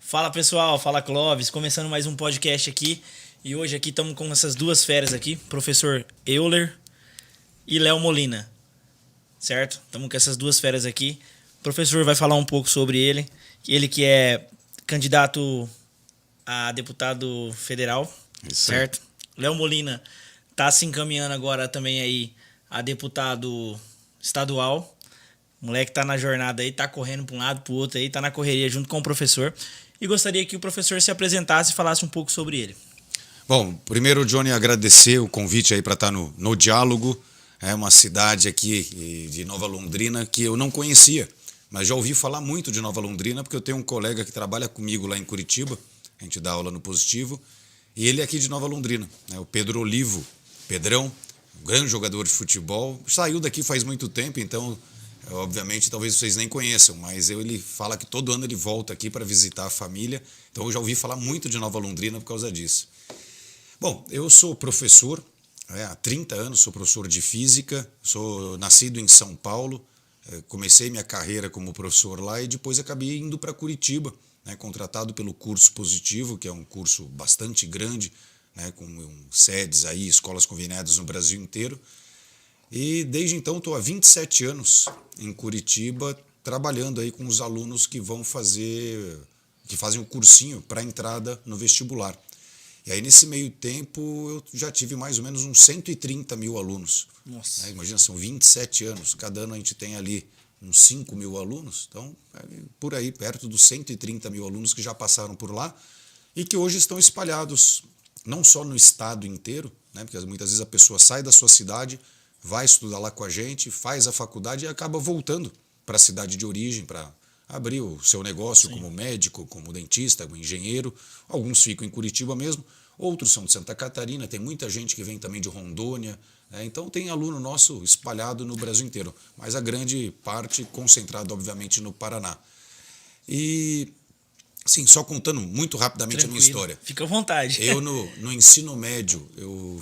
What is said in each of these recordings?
Fala pessoal, fala Clóvis, começando mais um podcast aqui. E hoje aqui estamos com essas duas feras aqui, professor Euler e Léo Molina, certo? Estamos com essas duas feras aqui. O professor vai falar um pouco sobre ele que é candidato a deputado federal, Isso certo? Léo Molina está se encaminhando agora também aí a deputado estadual. O moleque tá na jornada aí, tá correndo para um lado, para o outro aí, tá na correria junto com o professor. E gostaria que o professor se apresentasse e falasse um pouco sobre ele. Bom, primeiro, Johnny, agradecer o convite aí para estar no Diálogo. É uma cidade aqui de Nova Londrina que eu não conhecia, mas já ouvi falar muito de Nova Londrina porque eu tenho um colega que trabalha comigo lá em Curitiba, a gente dá aula no Positivo, e ele é aqui de Nova Londrina, né? O Pedro Olivo, Pedrão, um grande jogador de futebol, saiu daqui faz muito tempo, então obviamente talvez vocês nem conheçam, mas ele fala que todo ano ele volta aqui para visitar a família, então eu já ouvi falar muito de Nova Londrina por causa disso. Bom, eu sou professor, há 30 anos sou professor de física, sou nascido em São Paulo, comecei minha carreira como professor lá e depois acabei indo para Curitiba, né, contratado pelo Curso Positivo, que é um curso bastante grande, né, com sedes aí, escolas conveniadas no Brasil inteiro. E desde então estou há 27 anos em Curitiba trabalhando aí com os alunos que fazem o cursinho para entrada no vestibular. E aí nesse meio tempo eu já tive mais ou menos uns 130 mil alunos. Nossa. Imagina, são 27 anos, cada ano a gente tem ali uns 5 mil alunos, então por aí perto dos 130 mil alunos que já passaram por lá e que hoje estão espalhados não só no estado inteiro, né, porque muitas vezes a pessoa sai da sua cidade, vai estudar lá com a gente, faz a faculdade e acaba voltando para a cidade de origem para abrir o seu negócio. Sim. Como médico, como dentista, como engenheiro. Alguns ficam em Curitiba mesmo, outros são de Santa Catarina, tem muita gente que vem também de Rondônia, né? Então tem aluno nosso espalhado no Brasil inteiro, mas a grande parte concentrada obviamente no Paraná. E sim, só contando muito rapidamente. Tranquilo. A minha história. Fica à vontade. Eu no ensino médio, eu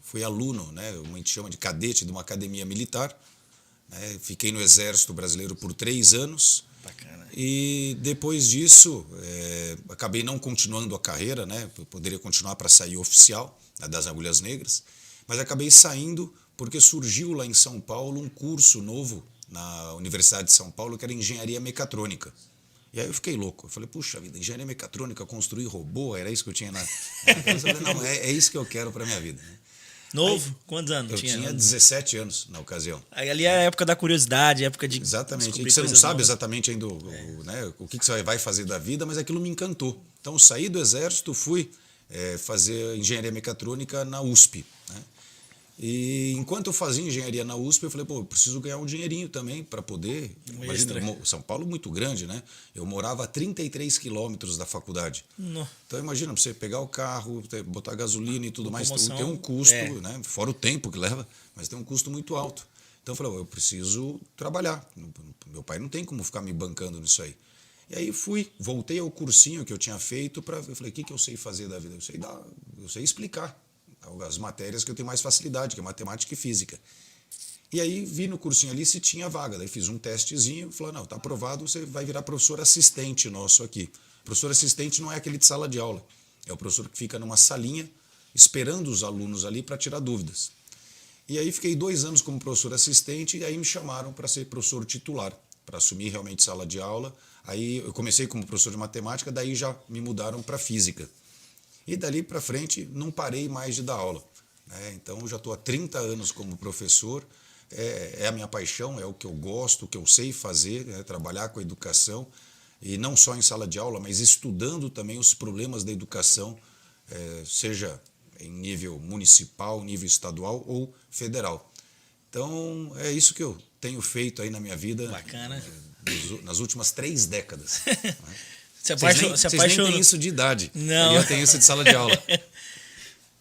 fui aluno, né, a gente chama de cadete de uma academia militar, né, fiquei no Exército Brasileiro por 3 anos. Bacana. E depois disso, acabei não continuando a carreira, né, eu poderia continuar para sair oficial, né, das Agulhas Negras, mas acabei saindo porque surgiu lá em São Paulo um curso novo na Universidade de São Paulo que era Engenharia Mecatrônica. E aí eu fiquei louco, eu falei, puxa vida, engenharia mecatrônica, construir robô, era isso que eu tinha na... Eu falei, não, é isso que eu quero para minha vida. Novo? Aí, quantos anos? Eu tinha 17 anos na ocasião. Aí, ali é a época da curiosidade, a época de... Exatamente, e que você não sabe exatamente ainda né, o que você vai fazer da vida, mas aquilo me encantou. Então eu saí do Exército, fui fazer engenharia mecatrônica na USP, né? E enquanto eu fazia engenharia na USP, eu falei, pô, eu preciso ganhar um dinheirinho também para poder... Imagina, São Paulo muito grande, né? Eu morava a 33 quilômetros da faculdade. Não. Então imagina, pra você pegar o carro, botar gasolina e tudo mais, tem um custo, né? Fora o tempo que leva, mas tem um custo muito alto. Então eu falei, eu preciso trabalhar. Meu pai não tem como ficar me bancando nisso aí. E aí voltei ao cursinho que eu tinha feito, eu falei, o que eu sei fazer da vida? Eu sei explicar as matérias que eu tenho mais facilidade, que é matemática e física. E aí vi no cursinho ali se tinha vaga, daí fiz um testezinho, falei, não, tá aprovado, você vai virar professor assistente nosso aqui. Professor assistente não é aquele de sala de aula, é o professor que fica numa salinha esperando os alunos ali para tirar dúvidas. E aí fiquei 2 anos como professor assistente e aí me chamaram para ser professor titular, para assumir realmente sala de aula. Aí eu comecei como professor de matemática, daí já me mudaram para física. E dali para frente não parei mais de dar aula, né? Então eu já estou há 30 anos como professor, é a minha paixão, é o que eu gosto, o que eu sei fazer, né? Trabalhar com a educação, e não só em sala de aula, mas estudando também os problemas da educação, seja em nível municipal, nível estadual ou federal. Então é isso que eu tenho feito aí na minha vida. Bacana. Nas últimas 3 décadas. Né? Vocês nem têm isso de idade. Não. Eu tenho isso de sala de aula.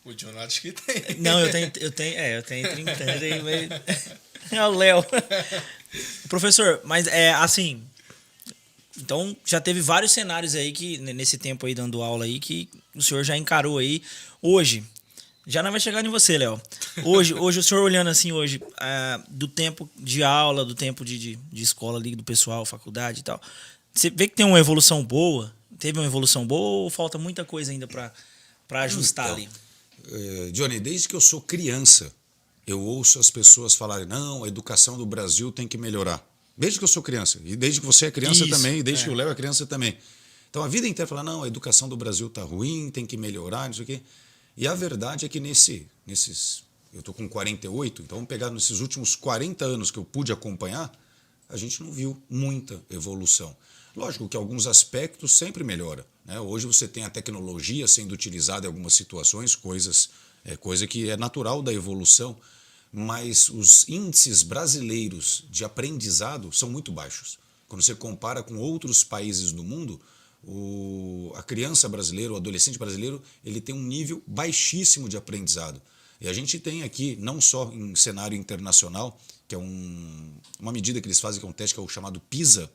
O John acho que tem. Não, eu tenho 30 anos, mas... É o Léo. Professor, mas assim... Então, já teve vários cenários aí que, nesse tempo aí dando aula aí, que o senhor já encarou aí. Hoje, já não vai chegar em você, Léo. Hoje o senhor olhando assim, do tempo de aula, do tempo de escola ali, do pessoal, faculdade e tal... Você vê que tem uma evolução boa? Teve uma evolução boa ou falta muita coisa ainda para ajustar ali? Johnny, desde que eu sou criança, eu ouço as pessoas falarem, não, a educação do Brasil tem que melhorar. Desde que eu sou criança. E desde que você é criança também, e desde que o Léo é criança também. Então a vida inteira fala, não, a educação do Brasil está ruim, tem que melhorar, não sei o quê. E a verdade é que nesses... Eu estou com 48, então vamos pegar nesses últimos 40 anos que eu pude acompanhar, a gente não viu muita evolução. Lógico que alguns aspectos sempre melhoram, né? Hoje você tem a tecnologia sendo utilizada em algumas situações, coisa que é natural da evolução, mas os índices brasileiros de aprendizado são muito baixos. Quando você compara com outros países do mundo, a criança brasileira, o adolescente brasileiro, ele tem um nível baixíssimo de aprendizado. E a gente tem aqui, não só em cenário internacional, que é uma medida que eles fazem, que é um teste que é o chamado PISA,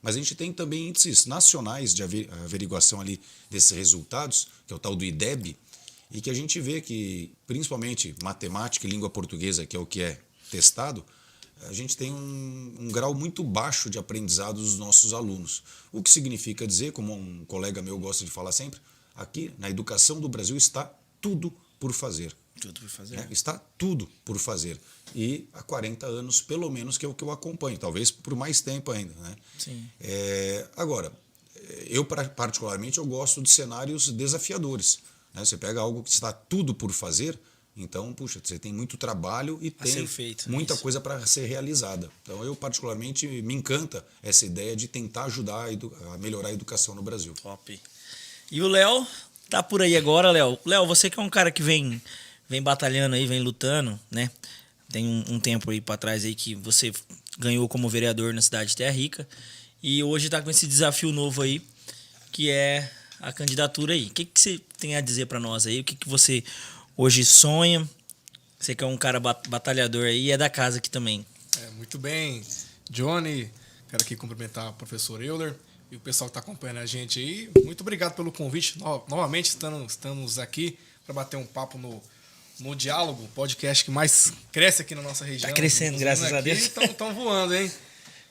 mas a gente tem também índices nacionais de averiguação ali desses resultados, que é o tal do IDEB, e que a gente vê que, principalmente matemática e língua portuguesa, que é o que é testado, a gente tem um grau muito baixo de aprendizado dos nossos alunos. O que significa dizer, como um colega meu gosta de falar sempre, aqui na educação do Brasil está tudo por fazer. Tudo por fazer. Né? Está tudo por fazer. E há 40 anos, pelo menos, que é o que eu acompanho, talvez por mais tempo ainda. Né? Sim. Agora, eu particularmente eu gosto de cenários desafiadores. Né? Você pega algo que está tudo por fazer, então, puxa, você tem muito trabalho e tem muita coisa para ser realizada. Então, eu particularmente me encanta essa ideia de tentar ajudar a melhorar a educação no Brasil. Top. E o Léo tá por aí agora, Léo. Léo, você que é um cara que vem batalhando aí, vem lutando, né? Tem um tempo aí para trás aí que você ganhou como vereador na cidade de Terra Rica e hoje tá com esse desafio novo aí, que é a candidatura aí. O que você tem a dizer para nós aí? O que você hoje sonha? Você que é um cara batalhador aí e é da casa aqui também. Muito bem, Johnny. Quero aqui cumprimentar o professor Euler e o pessoal que está acompanhando a gente aí. Muito obrigado pelo convite. Novamente estamos aqui para bater um papo no Diálogo, podcast que mais cresce aqui na nossa região. Tá crescendo, graças a Deus. Estão voando, hein?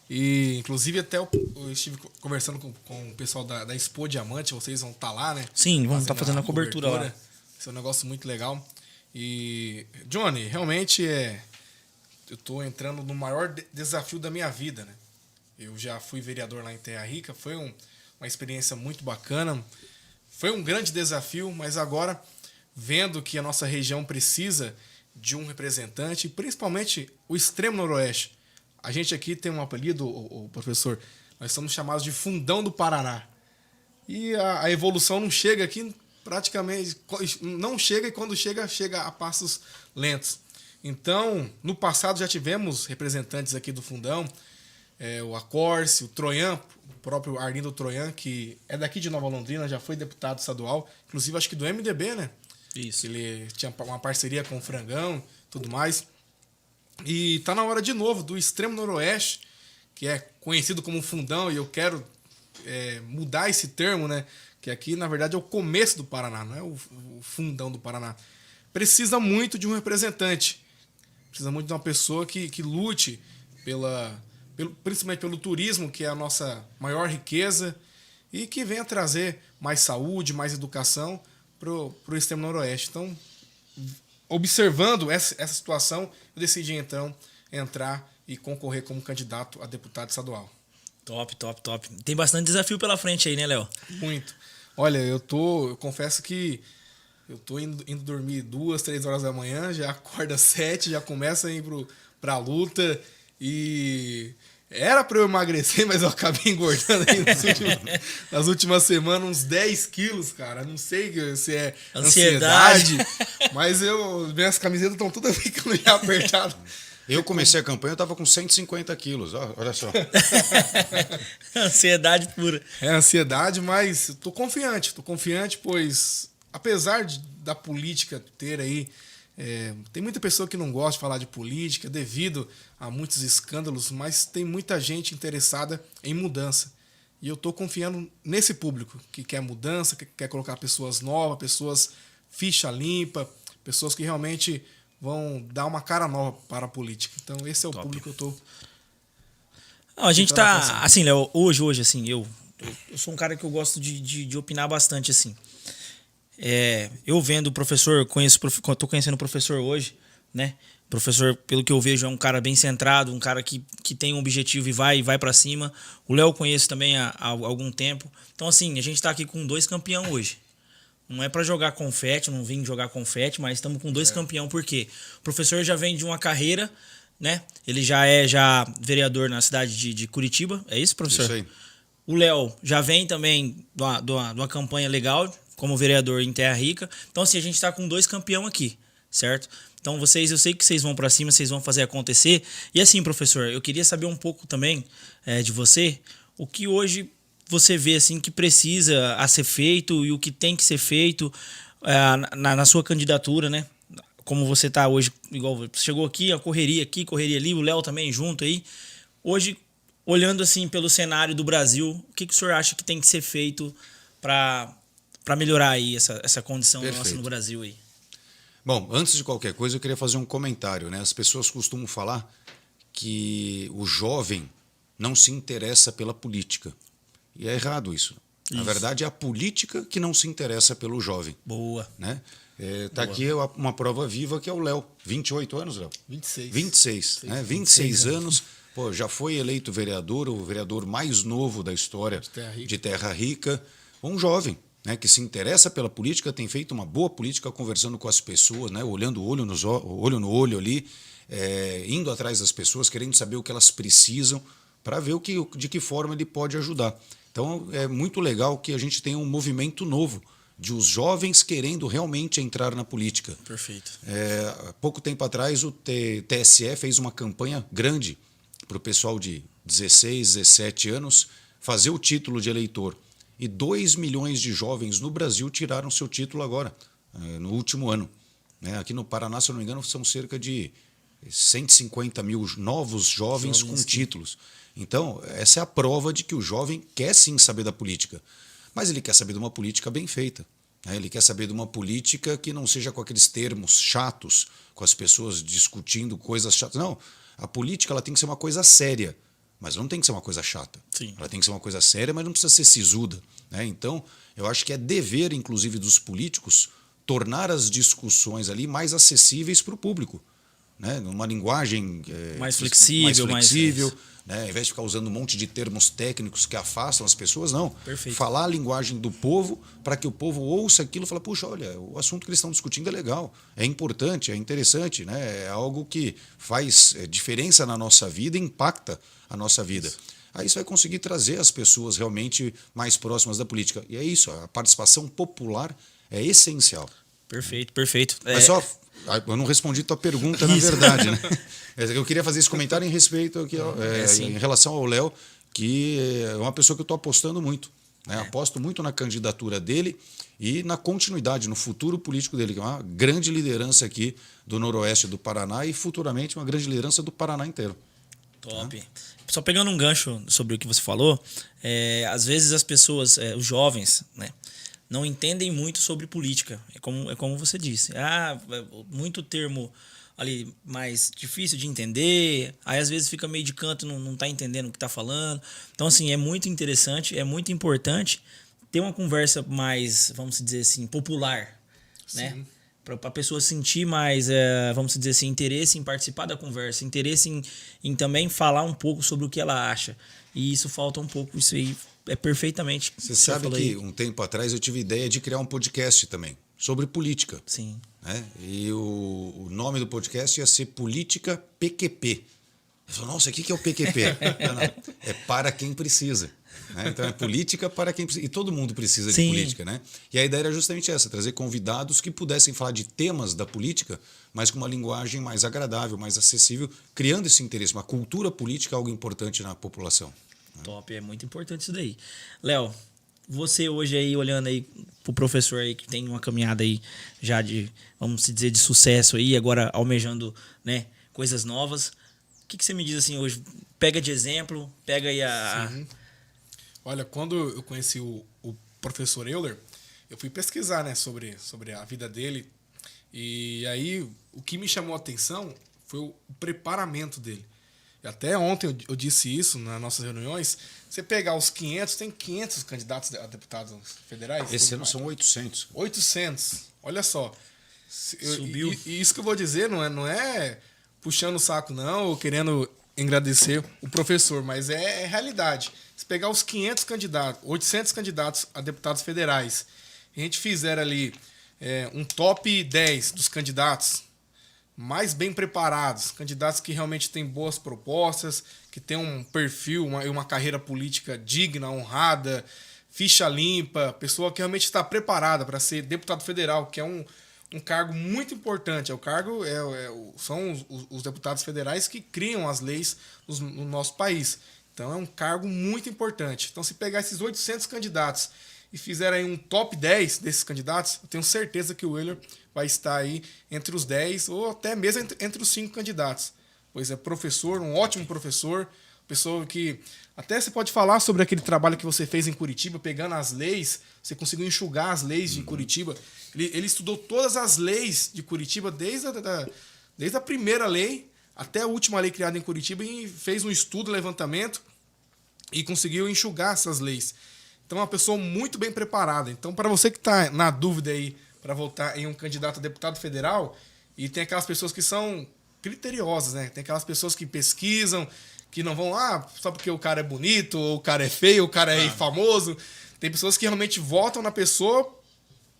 E, inclusive, até eu estive conversando com o pessoal da Expo Diamante. Vocês vão estar lá, né? Sim, vamos estar fazendo a cobertura lá. Isso é um negócio muito legal. E, Johnny, realmente eu estou entrando no maior desafio da minha vida, né? Eu já fui vereador lá em Terra Rica. Foi uma experiência muito bacana. Foi um grande desafio, mas agora, vendo que a nossa região precisa de um representante, principalmente o extremo noroeste. A gente aqui tem um apelido, o professor, nós somos chamados de Fundão do Paraná. E a evolução não chega aqui, praticamente, não chega, e quando chega a passos lentos. Então, no passado já tivemos representantes aqui do Fundão, o Acorce, o Troian, o próprio Arlindo Troian, que é daqui de Nova Londrina, já foi deputado estadual, inclusive acho que do MDB, né? Isso. Ele tinha uma parceria com o Frangão, tudo mais. E tá na hora de novo do extremo noroeste, que é conhecido como Fundão, e eu quero mudar esse termo, né? Que aqui, na verdade, é o começo do Paraná, não é o Fundão do Paraná. Precisa muito de um representante. Precisa muito de uma pessoa que lute principalmente pelo turismo, que é a nossa maior riqueza, e que venha trazer mais saúde, mais educação pro extremo noroeste. Então, observando essa situação, eu decidi então entrar e concorrer como candidato a deputado estadual. Top. Tem bastante desafio pela frente aí, né, Léo? Muito. Olha, eu confesso que eu tô indo dormir 2, 3 horas da manhã, já acordo às 7, já começa a ir pra luta e era pra eu emagrecer, mas eu acabei engordando aí nas últimas semanas uns 10 quilos, cara. Não sei se é ansiedade, mas minhas camisetas estão todas ficando já apertadas. Eu comecei a campanha, eu estava com 150 quilos, olha só. Ansiedade pura. É ansiedade, mas tô confiante, pois apesar da política ter aí, tem muita pessoa que não gosta de falar de política devido a muitos escândalos, mas tem muita gente interessada em mudança. E eu tô confiando nesse público que quer mudança, que quer colocar pessoas novas, pessoas ficha limpa, pessoas que realmente vão dar uma cara nova para a política. Então esse é o público que eu tô. Não, a gente tá, assim, Léo, hoje, assim, eu sou um cara que eu gosto de opinar bastante, assim. Eu vendo o professor, tô conhecendo o professor hoje, né? O professor, pelo que eu vejo, é um cara bem centrado, um cara que tem um objetivo e vai para cima. O Léo eu conheço também há algum tempo. Então, assim, a gente tá aqui com 2 campeões hoje. Não é para jogar confete, não vim jogar confete, mas estamos com 2 campeões, porque o professor já vem de uma carreira, né? Ele já é vereador na cidade de Curitiba, é isso, professor? Isso aí. O Léo já vem também de uma campanha legal, como vereador em Terra Rica. Então, assim, a gente está com 2 campeões aqui, certo? Então, eu sei que vocês vão para cima, vocês vão fazer acontecer. E assim, professor, eu queria saber um pouco também de você, o que hoje você vê assim que precisa a ser feito e o que tem que ser feito na sua candidatura, né? Como você está hoje, igual você chegou aqui, correria ali, o Léo também junto aí. Hoje, olhando assim pelo cenário do Brasil, o que o senhor acha que tem que ser feito para melhorar aí essa condição nossa no Brasil aí? Bom, antes de qualquer coisa, eu queria fazer um comentário, né? As pessoas costumam falar que o jovem não se interessa pela política. E é errado isso. Na verdade, é a política que não se interessa pelo jovem. Boa. Né? Tá aqui uma prova viva que é o Léo. 28 anos, Léo? 26. 26, né? 26 anos. Pô, já foi eleito vereador, o vereador mais novo da história de Terra Rica. Um jovem, né, que se interessa pela política, tem feito uma boa política conversando com as pessoas, né, olhando olho no olho ali, indo atrás das pessoas, querendo saber o que elas precisam para ver de que forma ele pode ajudar. Então é muito legal que a gente tenha um movimento novo de os jovens querendo realmente entrar na política. Perfeito. Há pouco tempo atrás o TSE fez uma campanha grande para o pessoal de 16, 17 anos fazer o título de eleitor. E 2 milhões de jovens no Brasil tiraram seu título agora, no último ano. Aqui no Paraná, se eu não me engano, são cerca de 150 mil novos jovens com títulos. Então, essa é a prova de que o jovem quer sim saber da política, mas ele quer saber de uma política bem feita. Ele quer saber de uma política que não seja com aqueles termos chatos, com as pessoas discutindo coisas chatas. Não, a política ela tem que ser uma coisa séria, mas não tem que ser uma coisa chata. Sim. Ela tem que ser uma coisa séria, mas não precisa ser sisuda. Então, eu acho que é dever, inclusive, dos políticos tornar as discussões ali mais acessíveis para o público. Numa linguagem mais flexível, ao invés de ficar usando um monte de termos técnicos que afastam as pessoas, não. Perfeito. Falar a linguagem do povo para que o povo ouça aquilo e fale, puxa, olha, o assunto que eles estão discutindo é legal, é importante, é interessante, é algo que faz diferença na nossa vida e impacta a nossa vida. Isso. Aí você vai conseguir trazer as pessoas realmente mais próximas da política. E é isso, a participação popular é essencial. Perfeito, perfeito. Mas só... Eu não respondi tua pergunta, na verdade, né? Eu queria fazer esse comentário em respeito aqui, em relação ao Léo, que é uma pessoa que eu estou apostando muito. Aposto muito na candidatura dele e na continuidade, no futuro político dele, que é uma grande liderança aqui do Noroeste do Paraná e futuramente uma grande liderança do Paraná inteiro. Top. Só pegando um gancho sobre o que você falou, às vezes as pessoas, os jovens, né? Não entendem muito sobre política. É como você disse. Muito termo ali mais difícil de entender. Aí às vezes fica meio de canto, não está entendendo o que está falando. Então, assim, é muito interessante, é muito importante ter uma conversa mais, vamos dizer assim, popular. Sim. Né? Para a pessoa sentir mais, vamos dizer assim, interesse em participar da conversa, interesse em também falar um pouco sobre o que ela acha. E isso falta um pouco, isso aí é perfeitamente. Você sabe que um tempo atrás eu tive ideia de criar um podcast também sobre política. Sim. E o nome do podcast ia ser Política PQP. Eu falei, nossa, o que é o PQP? Não, é para quem precisa. Então é política para quem precisa. E todo mundo precisa de política. E a ideia era justamente essa, trazer convidados que pudessem falar de temas da política, mas com uma linguagem mais agradável, mais acessível, criando esse interesse. Uma cultura política é algo importante na população. Top, é muito importante isso daí. Léo, você hoje aí, olhando aí pro professor aí que tem uma caminhada aí já de, vamos dizer, de sucesso aí, agora almejando, né, coisas novas. O que você me diz assim hoje? Pega de exemplo, pega aí Sim. Olha, quando eu conheci o professor Euler, eu fui pesquisar, né, sobre a vida dele. E aí, o que me chamou a atenção foi o preparamento dele. Até ontem eu disse isso nas nossas reuniões. Você pegar os 500, tem 500 candidatos a deputados federais? Esse ano são 800. 800. Olha só. Subiu. E isso que eu vou dizer não é puxando o saco, não, ou querendo agradecer o professor, mas é realidade. Se pegar os 500 candidatos, 800 candidatos a deputados federais, e a gente fizer ali um top 10 dos candidatos mais bem preparados, candidatos que realmente têm boas propostas, que têm um perfil, uma carreira política digna, honrada, ficha limpa, pessoa que realmente está preparada para ser deputado federal, que é um cargo muito importante. O cargo são os deputados federais que criam as leis no nosso país. Então é um cargo muito importante. Então, se pegar esses 800 candidatos e fizer aí um top 10 desses candidatos, eu tenho certeza que o Euler vai estar aí entre os 10 ou até mesmo entre os 5 candidatos. Pois é professor, um ótimo professor, pessoa que até você pode falar sobre aquele trabalho que você fez em Curitiba, pegando as leis, você conseguiu enxugar as leis de Curitiba. Ele estudou todas as leis de Curitiba, desde a primeira lei até a última lei criada em Curitiba, e fez um estudo, levantamento, e conseguiu enxugar essas leis. Então, é uma pessoa muito bem preparada. Então, para você que está na dúvida aí para votar em um candidato a deputado federal, e tem aquelas pessoas que são criteriosas, né? Tem aquelas pessoas que pesquisam, que não vão lá só porque o cara é bonito, ou o cara é feio, ou o cara é famoso. Tem pessoas que realmente votam na pessoa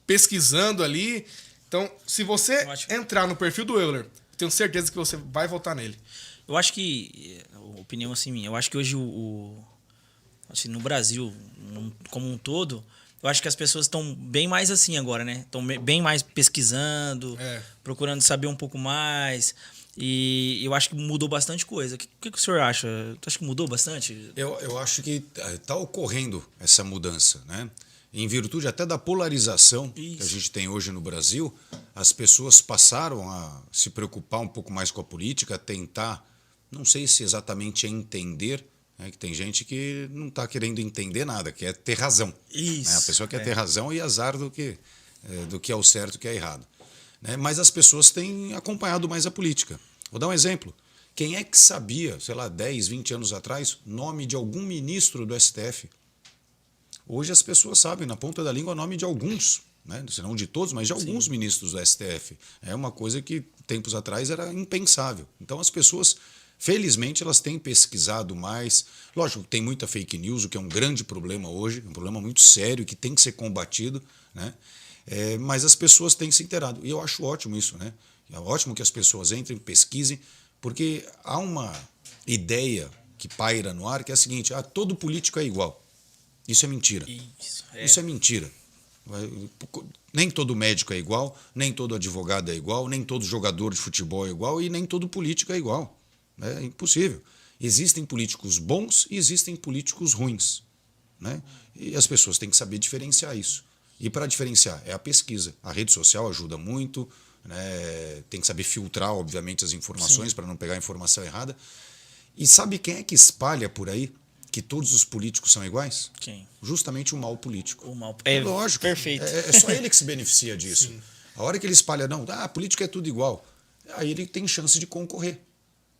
pesquisando ali. Então, se você entrar no perfil do Euler, tenho certeza que você vai votar nele. Eu acho que, opinião assim minha, eu acho que hoje assim, no Brasil, como um todo, eu acho que as pessoas estão bem mais assim agora, né? Estão bem mais pesquisando, procurando saber um pouco mais. E eu acho que mudou bastante coisa. O que o senhor acha? Tu acha que mudou bastante? Eu acho que está ocorrendo essa mudança, né? Em virtude até da polarização que a gente tem hoje no Brasil, as pessoas passaram a se preocupar um pouco mais com a política, a tentar, não sei se exatamente entender, né, que tem gente que não está querendo entender nada, quer ter razão. Isso. Né? A pessoa quer ter razão e azar do que é o certo e o que é errado. Né? Mas as pessoas têm acompanhado mais a política. Vou dar um exemplo. Quem é que sabia, sei lá, 10, 20 anos atrás, nome de algum ministro do STF? Hoje as pessoas sabem, na ponta da língua, o nome de alguns, né? Se não de todos, mas de alguns ministros do STF. É uma coisa que tempos atrás era impensável. Então as pessoas, felizmente, elas têm pesquisado mais. Lógico, tem muita fake news, o que é um grande problema hoje, um problema muito sério que tem que ser combatido, né? Mas as pessoas têm se inteirado. E eu acho ótimo isso, né? É ótimo que as pessoas entrem, pesquisem, porque há uma ideia que paira no ar que é a seguinte: todo político é igual. Isso é mentira. Isso é mentira. Nem todo médico é igual, nem todo advogado é igual, nem todo jogador de futebol é igual e nem todo político é igual. É impossível. Existem políticos bons e existem políticos ruins, né? E as pessoas têm que saber diferenciar isso. E para diferenciar é a pesquisa. A rede social ajuda muito, né? Tem que saber filtrar, obviamente, as informações para não pegar a informação errada. E sabe quem é que espalha por aí que todos os políticos são iguais? Quem? Justamente o mal político. O mal É lógico. Perfeito. É só ele que se beneficia disso. Sim. A hora que ele espalha, não, político é tudo igual, aí ele tem chance de concorrer.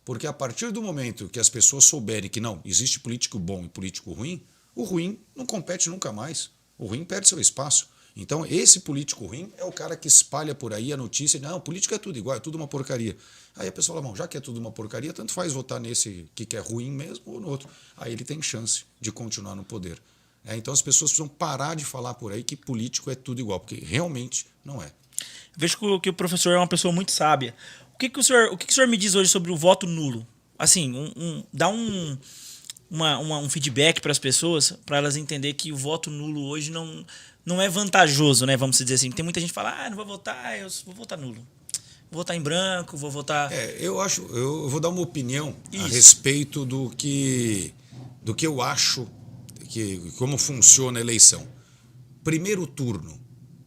Porque a partir do momento que as pessoas souberem que não, existe político bom e político ruim, o ruim não compete nunca mais. O ruim perde seu espaço. Então, esse político ruim é o cara que espalha por aí a notícia, não, político é tudo igual, é tudo uma porcaria. Aí a pessoa fala, bom, já que é tudo uma porcaria, tanto faz votar nesse que é ruim mesmo ou no outro. Aí ele tem chance de continuar no poder. Então as pessoas precisam parar de falar por aí que político é tudo igual, porque realmente não é. Vejo que o professor é uma pessoa muito sábia. O que o senhor me diz hoje sobre o voto nulo? Assim, dá um feedback para as pessoas, para elas entenderem que o voto nulo hoje não é vantajoso, né? Vamos dizer assim. Tem muita gente que fala, não vou votar, eu vou votar nulo. Vou votar em branco, vou votar... Eu vou dar uma opinião a respeito do que eu acho, como funciona a eleição. Primeiro turno,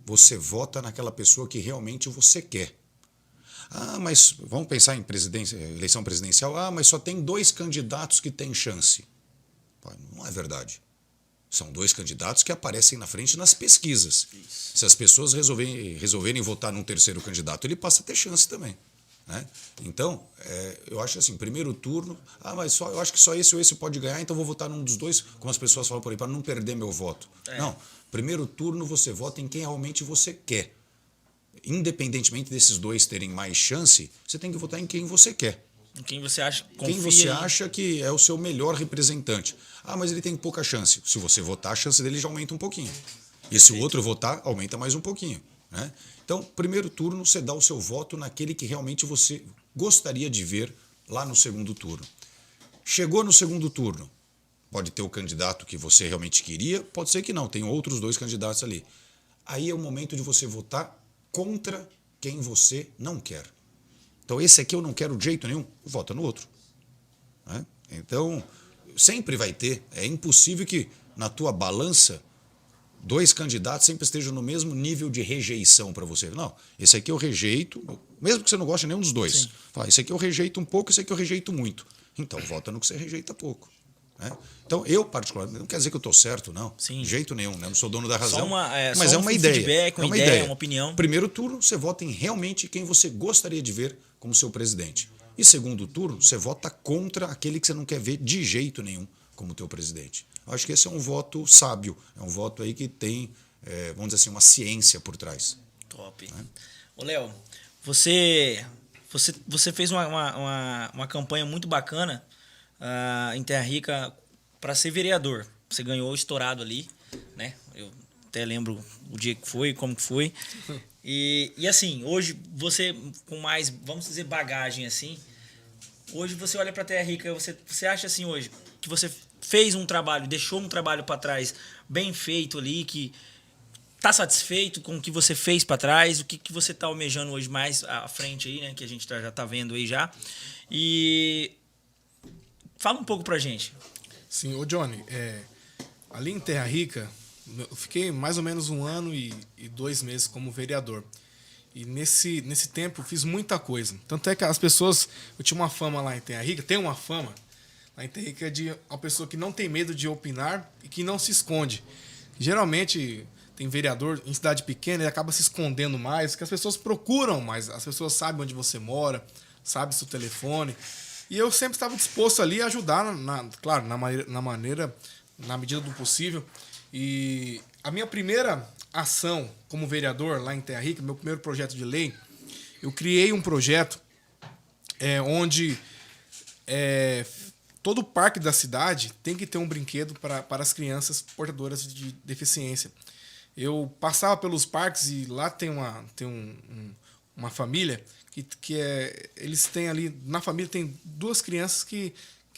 você vota naquela pessoa que realmente você quer. Mas vamos pensar em eleição presidencial, mas só tem 2 candidatos que têm chance. Não é verdade. São 2 candidatos que aparecem na frente nas pesquisas. Isso. Se as pessoas resolverem votar num terceiro candidato, ele passa a ter chance também. Né? Então, eu acho assim, primeiro turno, mas eu acho que só esse ou esse pode ganhar, então vou votar num dos dois, como as pessoas falam por aí, para não perder meu voto. Não, primeiro turno você vota em quem realmente você quer. Independentemente desses dois terem mais chance, você tem que votar em quem você quer. Em quem você acha, quem você acha que é o seu melhor representante. Mas ele tem pouca chance. Se você votar, a chance dele já aumenta um pouquinho. E se o outro votar, aumenta mais um pouquinho. Né? Então, primeiro turno, você dá o seu voto naquele que realmente você gostaria de ver lá no segundo turno. Chegou no segundo turno, pode ter o candidato que você realmente queria, pode ser que não, tem outros dois candidatos ali. Aí é o momento de você votar contra quem você não quer. Então, esse aqui eu não quero de jeito nenhum, vota no outro. Né? Então, sempre vai ter, é impossível que na tua balança dois candidatos sempre estejam no mesmo nível de rejeição para você. Não, esse aqui eu rejeito, mesmo que você não goste de nenhum dos dois. Fala, esse aqui eu rejeito um pouco, esse aqui eu rejeito muito. Então, vota no que você rejeita pouco. Né? Então, eu, particularmente, não quer dizer que eu estou certo, não. Sim. De jeito nenhum, né? Não sou dono da razão. Mas é uma ideia. Feedback, uma ideia, uma opinião. Primeiro turno, você vota em realmente quem você gostaria de ver como seu presidente. E segundo turno, você vota contra aquele que você não quer ver de jeito nenhum como teu presidente. Eu acho que esse é um voto sábio, é um voto aí que tem, vamos dizer assim, uma ciência por trás. Top. Né? Ô, Léo, você fez uma campanha muito bacana em Terra Rica para ser vereador. Você ganhou estourado ali, né? Eu até lembro o dia que foi, como que foi. E assim, hoje você com mais, vamos dizer, bagagem assim, hoje você olha para Terra Rica, você acha assim hoje que você fez um trabalho, deixou um trabalho para trás bem feito ali, que tá satisfeito com o que você fez para trás, o que você tá almejando hoje mais à frente aí, né, que a gente já tá vendo aí já. E fala um pouco pra gente. Sim, ô Johnny, ali em Terra Rica, eu fiquei mais ou menos 1 ano e 2 meses como vereador. E nesse tempo eu fiz muita coisa. Tanto é que as pessoas... Eu tinha uma fama lá em Terra Rica, tem uma fama lá em Terra Rica de uma pessoa que não tem medo de opinar e que não se esconde. Geralmente tem vereador em cidade pequena, ele acaba se escondendo mais, porque as pessoas procuram mais. As pessoas sabem onde você mora, sabem seu telefone. E eu sempre estava disposto ali a ajudar, claro, na medida do possível. E a minha primeira ação como vereador lá em Terra Rica, meu primeiro projeto de lei, eu criei um projeto onde todo parque da cidade tem que ter um brinquedo para as crianças portadoras de deficiência. Eu passava pelos parques e lá tem uma família que eles têm ali, na família tem 2 crianças que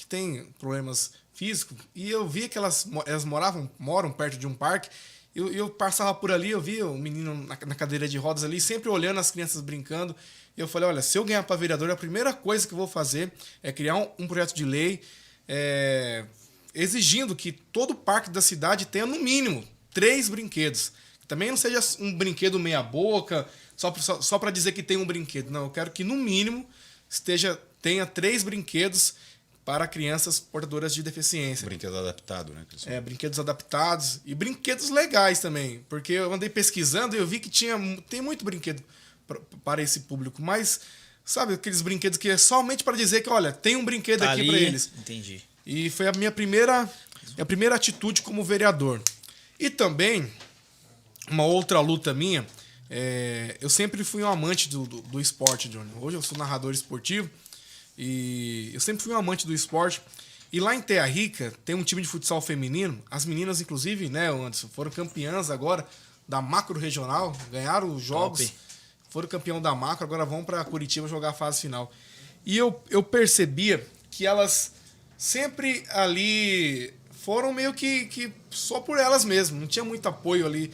têm problemas físicos, e eu via que elas moram perto de um parque. Eu passava por ali, eu via o menino na cadeira de rodas ali, sempre olhando as crianças brincando. E eu falei, olha, se eu ganhar para vereador, a primeira coisa que eu vou fazer é criar um projeto de lei exigindo que todo parque da cidade tenha, no mínimo, 3 brinquedos. Também não seja um brinquedo meia boca, só para dizer que tem um brinquedo. Não, eu quero que, no mínimo, tenha 3 brinquedos para crianças portadoras de deficiência. Brinquedo adaptado, né? Brinquedos adaptados e brinquedos legais também. Porque eu andei pesquisando e eu vi que tem muito brinquedo para esse público. Mas, sabe, aqueles brinquedos que é somente para dizer que, olha, tem um brinquedo aqui para eles. Entendi. E foi a minha primeira atitude como vereador. E também, uma outra luta minha, eu sempre fui um amante do esporte, Johnny. Hoje eu sou narrador esportivo. E eu sempre fui um amante do esporte. E lá em Terra Rica tem um time de futsal feminino. As meninas, inclusive, né, Anderson, foram campeãs agora da macro regional. Ganharam os jogos. Top. Foram campeão da macro. Agora vão para Curitiba jogar a fase final. E eu percebia que elas sempre ali foram meio que só por elas mesmas. Não tinha muito apoio ali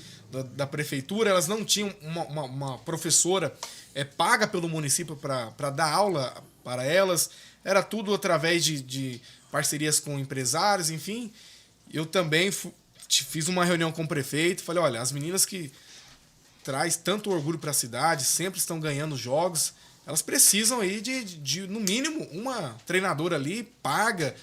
da prefeitura. Elas não tinham uma professora paga pelo município para dar aula para elas. Era tudo através de parcerias com empresários, enfim. Eu também fiz uma reunião com o prefeito, falei, olha, as meninas que traz tanto orgulho para a cidade, sempre estão ganhando jogos, elas precisam aí de no mínimo, uma treinadora ali paga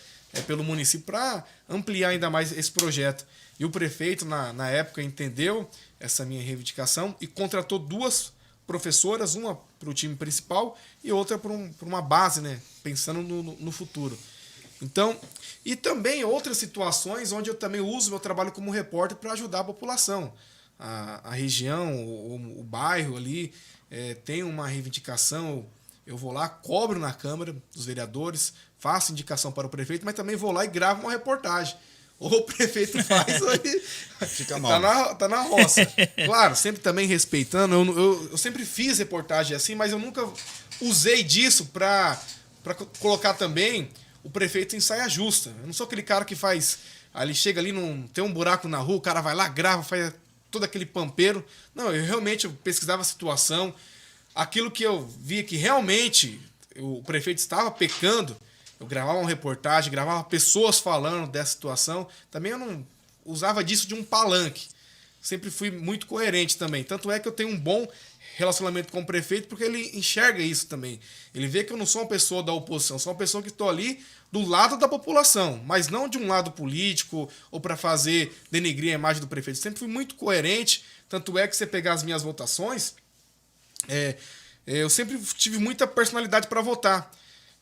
pelo município para ampliar ainda mais esse projeto. E o prefeito, na época, entendeu essa minha reivindicação e contratou 2 professoras, uma para o time principal e outra para uma base, né? Pensando no futuro. Então, e também outras situações onde eu também uso meu trabalho como repórter para ajudar a população. A região, o bairro ali tem uma reivindicação, eu vou lá, cobro na Câmara dos Vereadores, faço indicação para o prefeito, mas também vou lá e gravo uma reportagem. Ou o prefeito faz, ou ele fica mal. Tá na roça. Claro, sempre também respeitando. Eu sempre fiz reportagem assim, mas eu nunca usei disso para colocar também o prefeito em saia justa. Eu não sou aquele cara que faz... Ali chega ali, tem um buraco na rua, o cara vai lá, grava, faz todo aquele pampeiro. Não, eu realmente pesquisava a situação. Aquilo que eu via que realmente o prefeito estava pecando, eu gravava uma reportagem, gravava pessoas falando dessa situação. Também eu não usava disso de um palanque. Sempre fui muito coerente também. Tanto é que eu tenho um bom relacionamento com o prefeito, porque ele enxerga isso também. Ele vê que eu não sou uma pessoa da oposição, sou uma pessoa que estou ali do lado da população, mas não de um lado político ou para fazer denegrir a imagem do prefeito. Sempre fui muito coerente. Tanto é que você pegar as minhas votações, eu sempre tive muita personalidade para votar.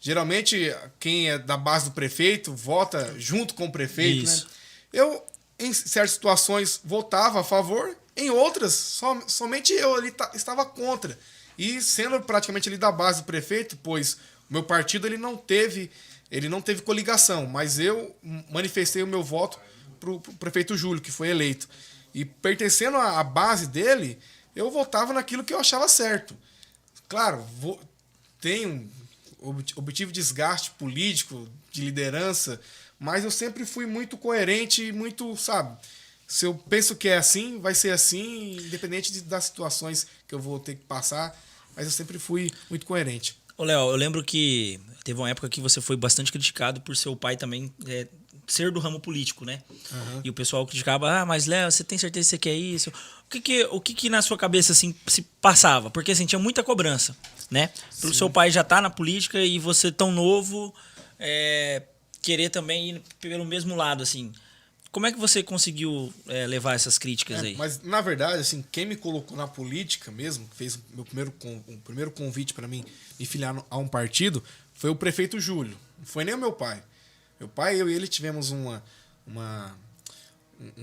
Geralmente, quem é da base do prefeito vota junto com o prefeito. Né? Eu, em certas situações, votava a favor, em outras, somente eu ali estava contra. E sendo praticamente ali da base do prefeito, pois o meu partido ele não teve coligação, mas eu manifestei o meu voto para o prefeito Júlio, que foi eleito. E pertencendo à base dele, eu votava naquilo que eu achava certo. Claro, obtive desgaste político, de liderança, mas eu sempre fui muito coerente e muito, sabe, se eu penso que é assim, vai ser assim, independente das situações que eu vou ter que passar, mas eu sempre fui muito coerente. Ô, Léo, eu lembro que teve uma época que você foi bastante criticado por seu pai também ser do ramo político, né? Uhum. E o pessoal criticava, mas Léo, você tem certeza que você quer isso? O que na sua cabeça assim se passava? Porque assim, tinha muita cobrança, né? Pelo seu pai já tá na política e você tão novo, querer também ir pelo mesmo lado, assim. Como é que você conseguiu levar essas críticas aí? Mas, na verdade, assim, quem me colocou na política mesmo, que fez o primeiro convite para mim me filiar a um partido, foi o prefeito Júlio. Não foi nem o meu pai. Meu pai, eu e ele tivemos um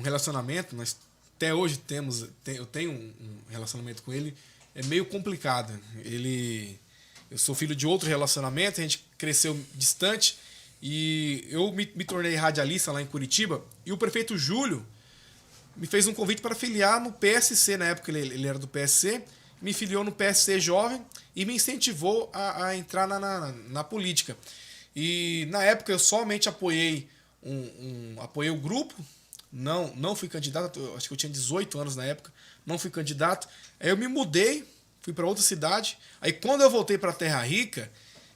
relacionamento, nós até hoje eu tenho um relacionamento com ele, é meio complicado. Eu sou filho de outro relacionamento, a gente cresceu distante, e eu me tornei radialista lá em Curitiba, e o prefeito Júlio me fez um convite para filiar no PSC, na época ele era do PSC, me filiou no PSC Jovem e me incentivou a entrar na política. E na época eu somente apoiei apoiei o grupo, não fui candidato, acho que eu tinha 18 anos na época, não fui candidato. Aí eu me mudei, fui para outra cidade. Aí quando eu voltei para Terra Rica,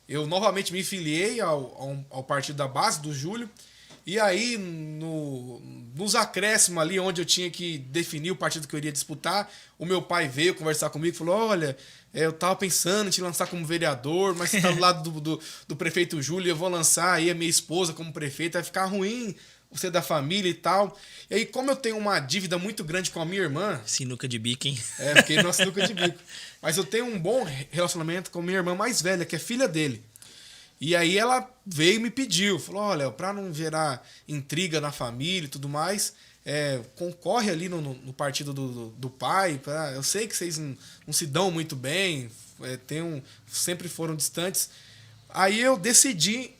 eu novamente me filiei ao partido da base do Júlio. E aí, nos acréscimos ali, onde eu tinha que definir o partido que eu iria disputar, o meu pai veio conversar comigo e falou: olha, eu tava pensando em te lançar como vereador, mas você tá do lado do prefeito Júlio, eu vou lançar aí a minha esposa como prefeita, vai ficar ruim você da família e tal. E aí, como eu tenho uma dívida muito grande com a minha irmã... Sinuca de bico, hein? Fiquei numa sinuca de bico. Mas eu tenho um bom relacionamento com a minha irmã mais velha, que é filha dele. E aí ela veio e me pediu, falou: olha, para não gerar intriga na família e tudo mais, concorre ali no partido do pai. Eu sei que vocês não se dão muito bem, sempre foram distantes. Aí eu decidi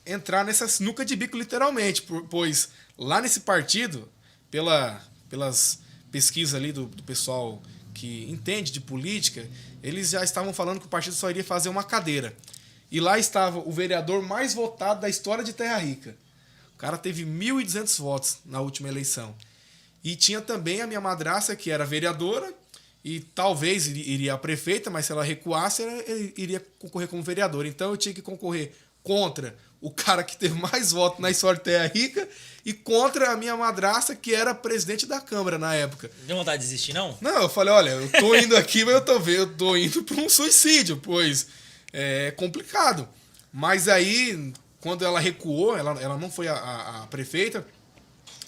entrar nessa sinuca de bico literalmente, pois lá nesse partido, pelas pesquisas ali do pessoal que entende de política, eles já estavam falando que o partido só iria fazer uma cadeira. E lá estava o vereador mais votado da história de Terra Rica. O cara teve 1.200 votos na última eleição. E tinha também a minha madrasta, que era vereadora, e talvez iria a prefeita, mas se ela recuasse, ela iria concorrer como vereadora. Então eu tinha que concorrer contra o cara que teve mais votos na história de Terra Rica e contra a minha madrasta, que era presidente da Câmara na época. Deu vontade de desistir, não? Não, eu falei: olha, eu tô indo aqui, mas eu tô indo para um suicídio, pois... é complicado. Mas aí, quando ela recuou, ela não foi a prefeita,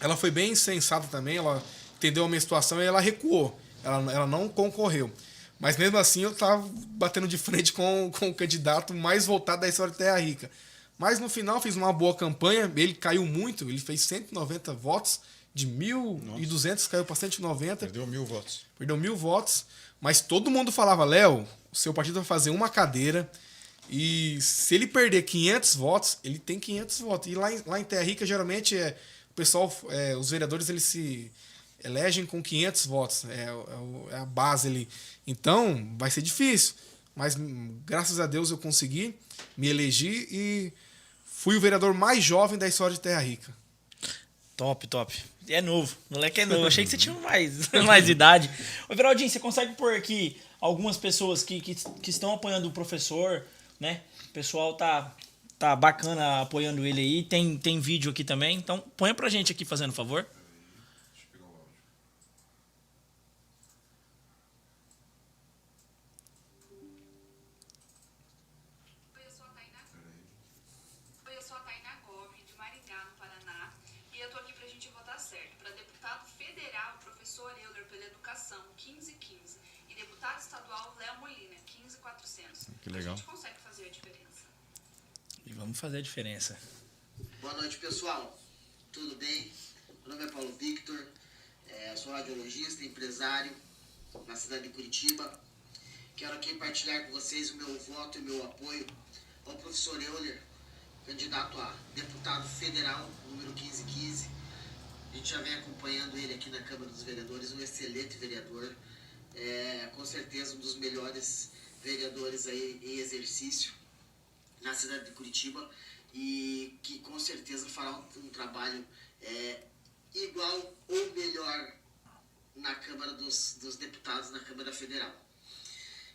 ela foi bem sensata também, ela entendeu a minha situação e ela recuou. Ela não concorreu. Mas mesmo assim eu tava batendo de frente com o candidato mais votado da história de Terra Rica. Mas no final fiz uma boa campanha, ele caiu muito, ele fez 190 votos, de 1.200 caiu para 190. Perdeu 1.000 votos. Perdeu 1.000 votos, mas todo mundo falava, Léo, o seu partido vai fazer uma cadeira e se ele perder 500 votos, ele tem 500 votos. E lá em Terra Rica, geralmente, o pessoal, os vereadores, eles se elegem com 500 votos, é a base ali. Então, vai ser difícil, mas graças a Deus eu consegui, me elegi e fui o vereador mais jovem da história de Terra Rica. Top, top. É novo, o moleque é novo. Achei que você tinha mais idade. Ô, Everaldinho, você consegue pôr aqui algumas pessoas que estão apoiando o professor, né? O pessoal tá bacana apoiando ele aí. Tem vídeo aqui também. Então, põe pra gente aqui, fazendo favor. Que legal. A gente consegue fazer a diferença. E vamos fazer a diferença. Boa noite, pessoal. Tudo bem? Meu nome é Paulo Victor, sou radiologista, empresário na cidade de Curitiba. Quero aqui partilhar com vocês o meu voto e o meu apoio ao professor Euler, candidato a deputado federal, número 1515. A gente já vem acompanhando ele aqui na Câmara dos Vereadores, um excelente vereador, com certeza um dos melhores vereadores aí em exercício na cidade de Curitiba e que com certeza fará um trabalho igual ou melhor na Câmara dos Deputados, na Câmara Federal.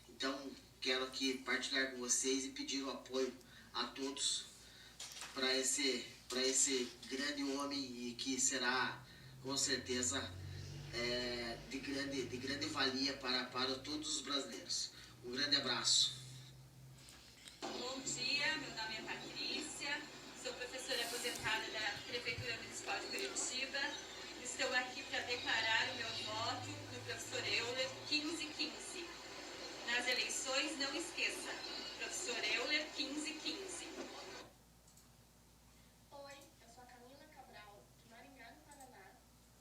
Então, quero aqui partilhar com vocês e pedir o apoio a todos para esse grande homem e que será com certeza de grande valia para todos os brasileiros. Um grande abraço. Bom dia, meu nome é Patrícia, sou professora aposentada da Prefeitura Municipal de Curitiba. Estou aqui para declarar o meu voto no professor Euler 1515. Nas eleições, não esqueça, professor Euler 1515. Oi, eu sou a Camila Cabral, de Maringá, no Paraná.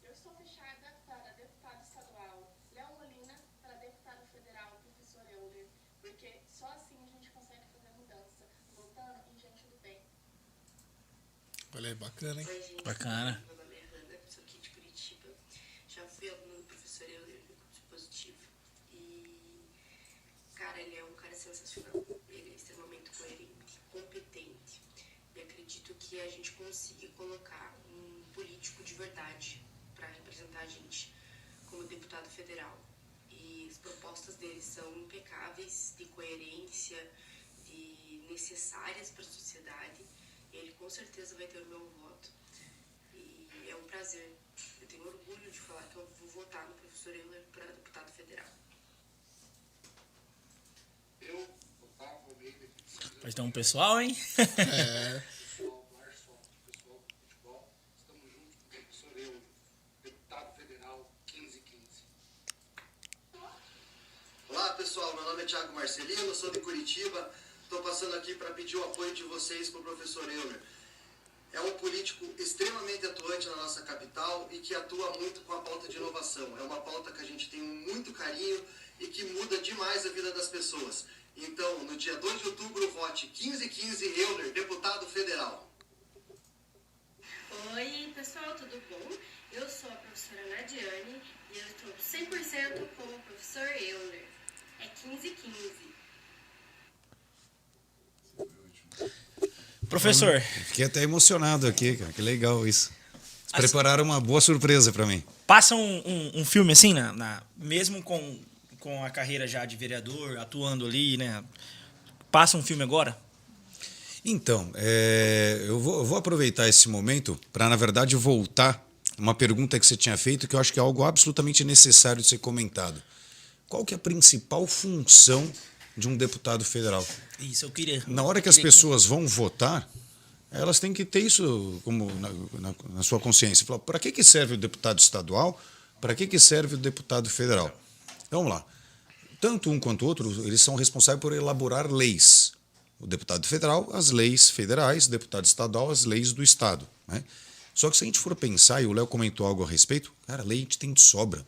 Eu estou fechada para deputado estadual Léo Molina, para deputado federal professor Euler, porque só assim a gente consegue fazer mudança, votando em gente do bem. Olha aí, bacana, hein? Oi, gente. Bacana. Meu nome é Hannah, sou aqui de Curitiba. Já fui aluna do professor Euler, do curso positivo. E, cara, ele é um cara sensacional. Ele é extremamente coerente, competente. E acredito que a gente consiga colocar um político de verdade para representar a gente como deputado federal. E as propostas dele são impecáveis, de coerência, de necessárias para a sociedade. Ele com certeza vai ter o meu voto. E é um prazer. Eu tenho orgulho de falar que eu vou votar no professor Euler para deputado federal. Eu, Otávio Almeida, Mas tem um pessoal, hein? pessoal do Airsoft, pessoal do futebol, estamos juntos com o professor Euler, deputado federal 1515. Olá, pessoal, meu nome é Thiago Marcelino, sou de Curitiba. Estou passando aqui para pedir o apoio de vocês para o professor Euler. É um político extremamente atuante na nossa capital e que atua muito com a pauta de inovação. É uma pauta que a gente tem muito carinho e que muda demais a vida das pessoas. Então, no dia 2 de outubro, vote 1515 Euler, deputado federal. Oi, pessoal, tudo bom? Eu sou a professora Nadiane e eu estou 100% com o professor Euler. É 1515. Professor, Fiquei até emocionado aqui, cara. Que legal isso. Prepararam uma boa surpresa para mim. passa um filme assim, mesmo com a carreira já de vereador, atuando ali, né? Passa um filme agora? Então, eu vou aproveitar esse momento para, na verdade, voltar uma pergunta que você tinha feito, que eu acho que é algo absolutamente necessário de ser comentado. Qual que é a principal função de um deputado federal? Isso, eu queria. Na hora que as pessoas vão votar, elas têm que ter isso como na sua consciência. Falar, para que serve o deputado estadual? Para que serve o deputado federal? Então, vamos lá. tanto um quanto o outro, eles são responsáveis por elaborar leis. O deputado federal, as leis federais, o deputado estadual, as leis do estado. Né? Só que se a gente for pensar, e o Léo comentou algo a respeito, cara, lei a gente tem de sobra.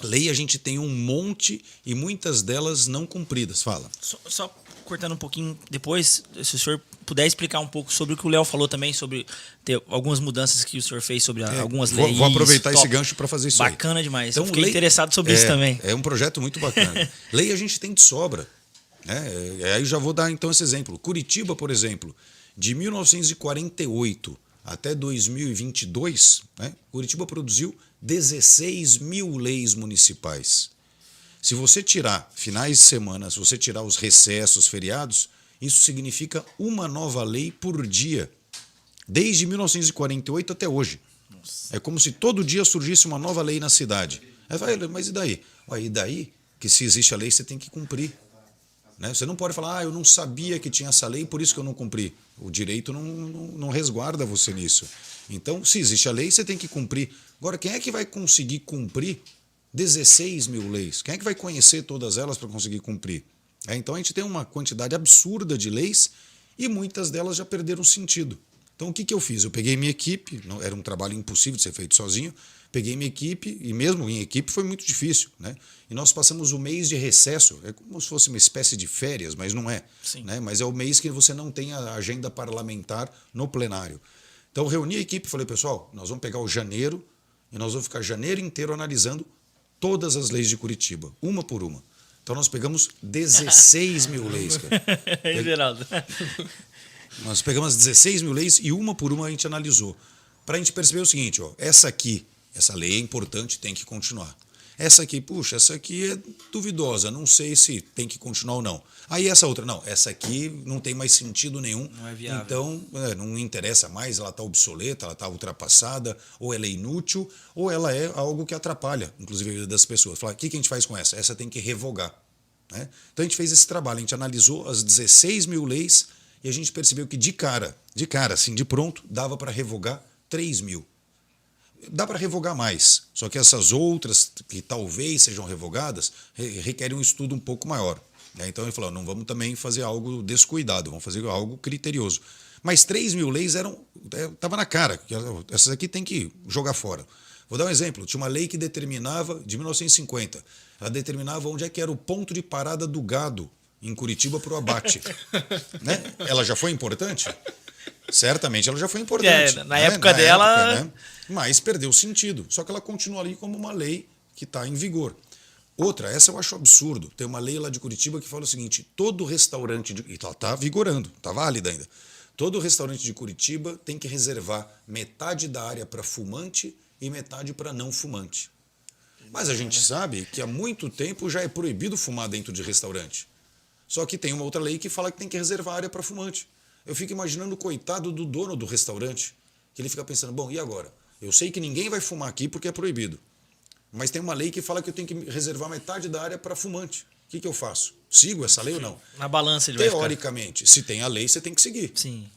Lei a gente tem um monte e muitas delas não cumpridas. Fala. Só cortando um pouquinho depois, se o senhor puder explicar um pouco sobre o que o Léo falou também, sobre ter algumas mudanças que o senhor fez sobre algumas leis. Vou aproveitar esse gancho para fazer isso bacana aí. Demais. Então, eu fiquei interessado sobre isso também. É um projeto muito bacana. Lei a gente tem de sobra. Aí já vou dar então esse exemplo. Curitiba, por exemplo, de 1948 até 2022, né, Curitiba produziu 16 mil leis municipais. Se você tirar finais de semana, se você tirar os recessos, feriados, isso significa uma nova lei por dia, desde 1948 até hoje. Nossa. É como se todo dia surgisse uma nova lei na cidade. Aí vai, mas e daí? E daí que se existe a lei, você tem que cumprir. Né? Você não pode falar, eu não sabia que tinha essa lei, por isso que eu não cumpri. O direito não resguarda você nisso. Então, se existe a lei, você tem que cumprir. Agora, quem é que vai conseguir cumprir 16 mil leis? Quem é que vai conhecer todas elas para conseguir cumprir? Então, a gente tem uma quantidade absurda de leis e muitas delas já perderam sentido. Então, o que eu fiz? Eu peguei minha equipe, era um trabalho impossível de ser feito sozinho, peguei minha equipe, e mesmo em equipe foi muito difícil. Né? E nós passamos o mês de recesso, é como se fosse uma espécie de férias, mas não é. Né? Mas é o mês que você não tem a agenda parlamentar no plenário. Então, eu reuni a equipe e falei, pessoal, nós vamos pegar o janeiro e nós vamos ficar janeiro inteiro analisando todas as leis de Curitiba, uma por uma. Então, nós pegamos 16 mil leis. Geraldo. Nós pegamos as 16 mil leis e uma por uma a gente analisou. Para a gente perceber o seguinte, essa lei é importante, tem que continuar. Essa aqui, essa aqui é duvidosa, não sei se tem que continuar ou não. Aí essa outra, não, essa aqui não tem mais sentido nenhum. Não é viável. Então, não interessa mais, ela está obsoleta, ela está ultrapassada, ou ela é inútil, ou ela é algo que atrapalha, inclusive, a vida das pessoas. Fala, o que a gente faz com essa? Essa tem que revogar. Né? Então a gente fez esse trabalho, a gente analisou as 16 mil leis e a gente percebeu que de cara, assim, de pronto, dava para revogar 3 mil. Dá para revogar mais, só que essas outras que talvez sejam revogadas requerem um estudo um pouco maior. Então ele falou, não vamos também fazer algo descuidado, vamos fazer algo criterioso. Mas 3 mil leis estava na cara, essas aqui tem que jogar fora. Vou dar um exemplo, tinha uma lei que determinava, de 1950, ela determinava onde é que era o ponto de parada do gado em Curitiba para o abate. Né? Ela já foi importante? Certamente ela já foi importante. Na época dela... Época, né? Mas perdeu sentido. Só que ela continua ali como uma lei que está em vigor. Outra, essa eu acho absurdo. Tem uma lei lá de Curitiba que fala o seguinte, todo restaurante... E ela está vigorando, está válida ainda. Todo restaurante de Curitiba tem que reservar metade da área para fumante e metade para não fumante. Mas a gente sabe que há muito tempo já é proibido fumar dentro de restaurante. Só que tem uma outra lei que fala que tem que reservar área para fumante. Eu fico imaginando o coitado do dono do restaurante, que ele fica pensando, bom, e agora? Eu sei que ninguém vai fumar aqui porque é proibido. Mas tem uma lei que fala que eu tenho que reservar metade da área para fumante. O que eu faço? Sigo essa lei ou não? Na balança ele Teoricamente, se tem a lei, você tem que seguir. Sim.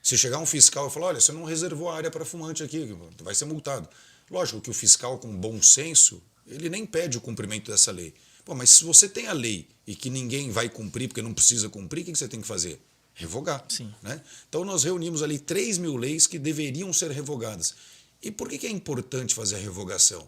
Se chegar um fiscal e falar, olha, você não reservou a área para fumante aqui, vai ser multado. Lógico que o fiscal com bom senso, ele nem pede o cumprimento dessa lei. Pô, mas se você tem a lei e que ninguém vai cumprir porque não precisa cumprir, o que você tem que fazer? Revogar. Sim. Né? Então nós reunimos ali 3 mil leis que deveriam ser revogadas. E por que é importante fazer a revogação?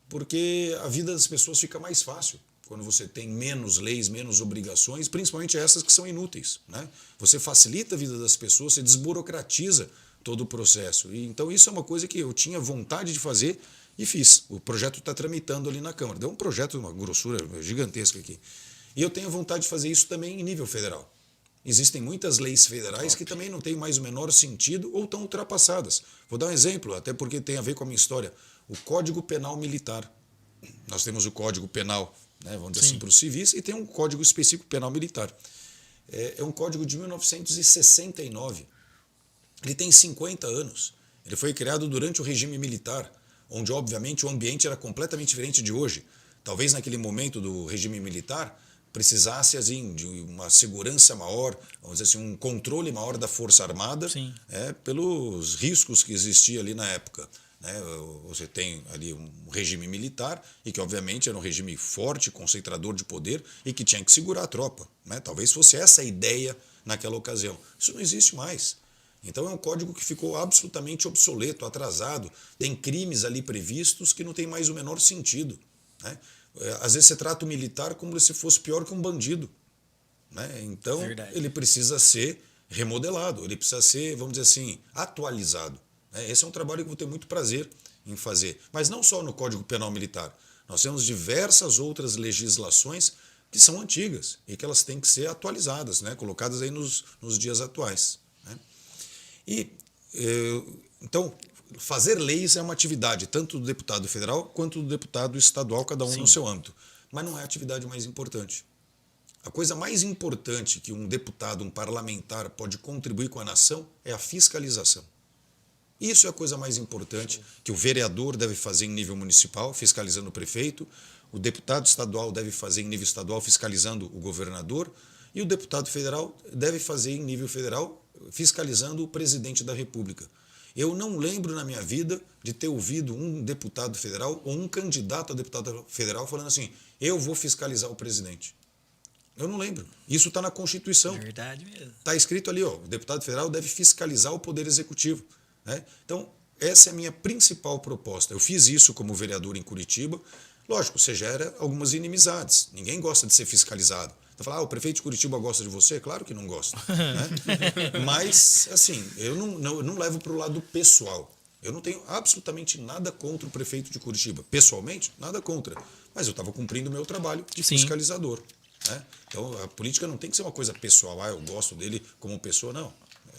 Porque a vida das pessoas fica mais fácil quando você tem menos leis, menos obrigações, principalmente essas que são inúteis. Né? Você facilita a vida das pessoas, você desburocratiza todo o processo. E, então isso é uma coisa que eu tinha vontade de fazer e fiz. O projeto está tramitando ali na Câmara. Deu um projeto, uma grossura gigantesca aqui. E eu tenho vontade de fazer isso também em nível federal. Existem muitas leis federais que também não têm mais o menor sentido ou estão ultrapassadas. Vou dar um exemplo, até porque tem a ver com a minha história. O Código Penal Militar. Nós temos o Código Penal, né, vamos dizer assim, para os civis, e tem um Código Específico Penal Militar. É um código de 1969. Ele tem 50 anos. Ele foi criado durante o regime militar, onde, obviamente, o ambiente era completamente diferente de hoje. Talvez naquele momento do regime militar precisasse assim, de uma segurança maior, vamos dizer assim, um controle maior da Força Armada, pelos riscos que existiam ali na época. né? Você tem ali um regime militar e que, obviamente, era um regime forte, concentrador de poder e que tinha que segurar a tropa, né? Talvez fosse essa a ideia naquela ocasião. Isso não existe mais. Então é um código que ficou absolutamente obsoleto, atrasado. Tem crimes ali previstos que não tem mais o menor sentido, né? Às vezes você trata o militar como se fosse pior que um bandido, né? Então ele precisa ser remodelado, ele precisa ser, vamos dizer assim, atualizado. Esse é um trabalho que eu vou ter muito prazer em fazer. Mas não só no Código Penal Militar. Nós temos diversas outras legislações que são antigas e que elas têm que ser atualizadas, né? Colocadas aí nos dias atuais, né? Então, fazer leis é uma atividade tanto do deputado federal quanto do deputado estadual, cada um no seu âmbito. Mas não é a atividade mais importante. A coisa mais importante que um deputado, um parlamentar pode contribuir com a nação é a fiscalização. Isso é a coisa mais importante que o vereador deve fazer em nível municipal, fiscalizando o prefeito, o deputado estadual deve fazer em nível estadual, fiscalizando o governador, e o deputado federal deve fazer em nível federal, fiscalizando o presidente da República. Eu não lembro na minha vida de ter ouvido um deputado federal ou um candidato a deputado federal falando assim, eu vou fiscalizar o presidente. Eu não lembro. Isso está na Constituição. É verdade mesmo. Está escrito ali, ó, o deputado federal deve fiscalizar o Poder Executivo, né? Então, essa é a minha principal proposta. Eu fiz isso como vereador em Curitiba. Lógico, você gera algumas inimizades. Ninguém gosta de ser fiscalizado. Você fala, o prefeito de Curitiba gosta de você? Claro que não gosta, né? Mas, assim, eu não levo para o lado pessoal. Eu não tenho absolutamente nada contra o prefeito de Curitiba. Pessoalmente, nada contra. Mas eu estava cumprindo o meu trabalho de fiscalizador, né? Então, a política não tem que ser uma coisa pessoal. Eu gosto dele como pessoa, não.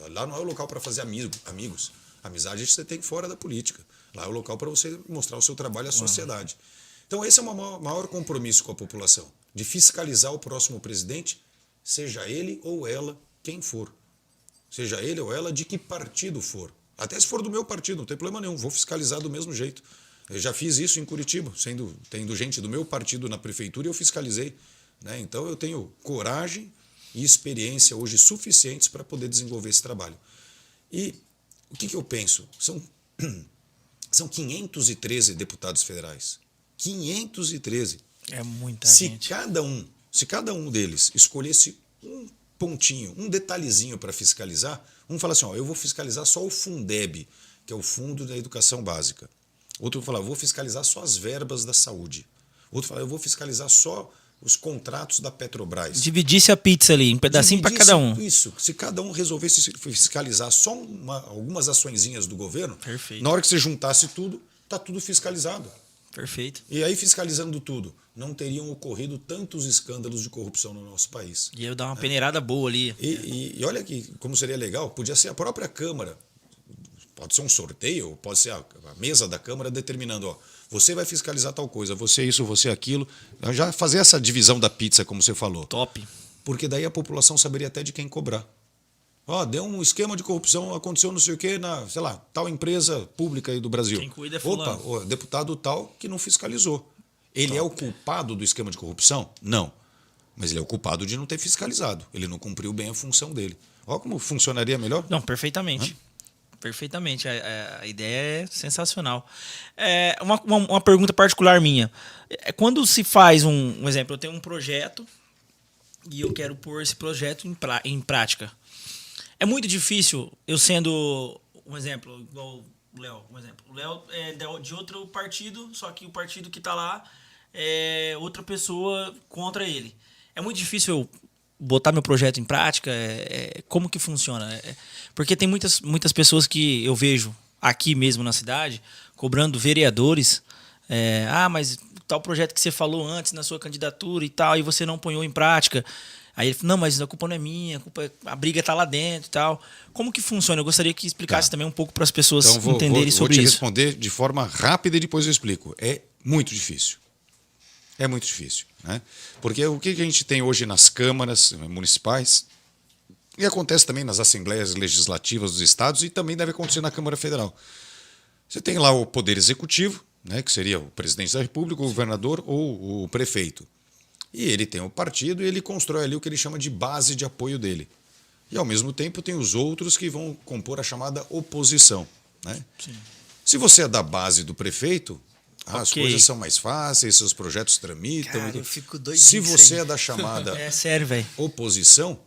Lá não é o local para fazer amigos. Amizade você tem fora da política. Lá é o local para você mostrar o seu trabalho à sociedade. Então, esse é o maior compromisso com a população, de fiscalizar o próximo presidente, seja ele ou ela quem for. Seja ele ou ela de que partido for. Até se for do meu partido, não tem problema nenhum, vou fiscalizar do mesmo jeito. Eu já fiz isso em Curitiba, tendo gente do meu partido na prefeitura e eu fiscalizei, né? Então, eu tenho coragem e experiência hoje suficientes para poder desenvolver esse trabalho. E o que eu penso? São 513 deputados federais. 513. É muita se gente. Se cada um deles escolhesse um pontinho, um detalhezinho para fiscalizar, um fala assim, eu vou fiscalizar só o Fundeb, que é o Fundo da Educação Básica. Outro fala, eu vou fiscalizar só as verbas da saúde. Outro fala, eu vou fiscalizar só os contratos da Petrobras. Dividisse a pizza ali, um pedacinho para cada um. Isso. Se cada um resolvesse fiscalizar só algumas açõezinhas do governo, perfeito. Na hora que você juntasse tudo, está tudo fiscalizado. Perfeito. E aí, fiscalizando tudo, não teriam ocorrido tantos escândalos de corrupção no nosso país. E eu dar uma peneirada boa ali. E olha que, como seria legal, podia ser a própria Câmara. Pode ser um sorteio, pode ser a mesa da Câmara determinando, você vai fiscalizar tal coisa, você isso, você aquilo. Já fazer essa divisão da pizza, como você falou. Top. Porque daí a população saberia até de quem cobrar. Deu um esquema de corrupção, aconteceu não sei o quê na, sei lá, tal empresa pública aí do Brasil. Quem cuida é fulano. Opa, deputado tal que não fiscalizou. Ele é o culpado do esquema de corrupção? Não. Mas ele é o culpado de não ter fiscalizado. Ele não cumpriu bem a função dele. Olha como funcionaria melhor. Não, perfeitamente. Perfeitamente. A ideia é sensacional. Uma pergunta particular minha. Quando se faz um exemplo, eu tenho um projeto e eu quero pôr esse projeto em prática. É muito difícil, eu sendo, um exemplo, igual o Léo, O Léo é de outro partido, só que o partido que está lá é outra pessoa contra ele. É muito difícil eu botar meu projeto em prática? Como que funciona? Porque tem muitas pessoas que eu vejo aqui mesmo na cidade cobrando vereadores. Mas tal projeto que você falou antes na sua candidatura e tal, e você não põe em prática. Aí ele falou, não, mas a culpa não é minha, a briga está lá dentro e tal. Como que funciona? Eu gostaria que explicasse também um pouco para as pessoas entenderem sobre isso. Vou te responder de forma rápida e depois eu explico. É muito difícil. É muito difícil, né? Porque o que a gente tem hoje nas câmaras municipais, e acontece também nas assembleias legislativas dos estados e também deve acontecer na Câmara Federal. Você tem lá o Poder Executivo, né, que seria o presidente da República, o governador ou o prefeito. E ele tem o partido e ele constrói ali o que ele chama de base de apoio dele. E, ao mesmo tempo, tem os outros que vão compor a chamada oposição, né? Sim. Se você é da base do prefeito, as Ok. coisas são mais fáceis, seus projetos tramitam. Cara, eu fico doidinho Se com isso você aí. é da chamada É sério, velho. oposição,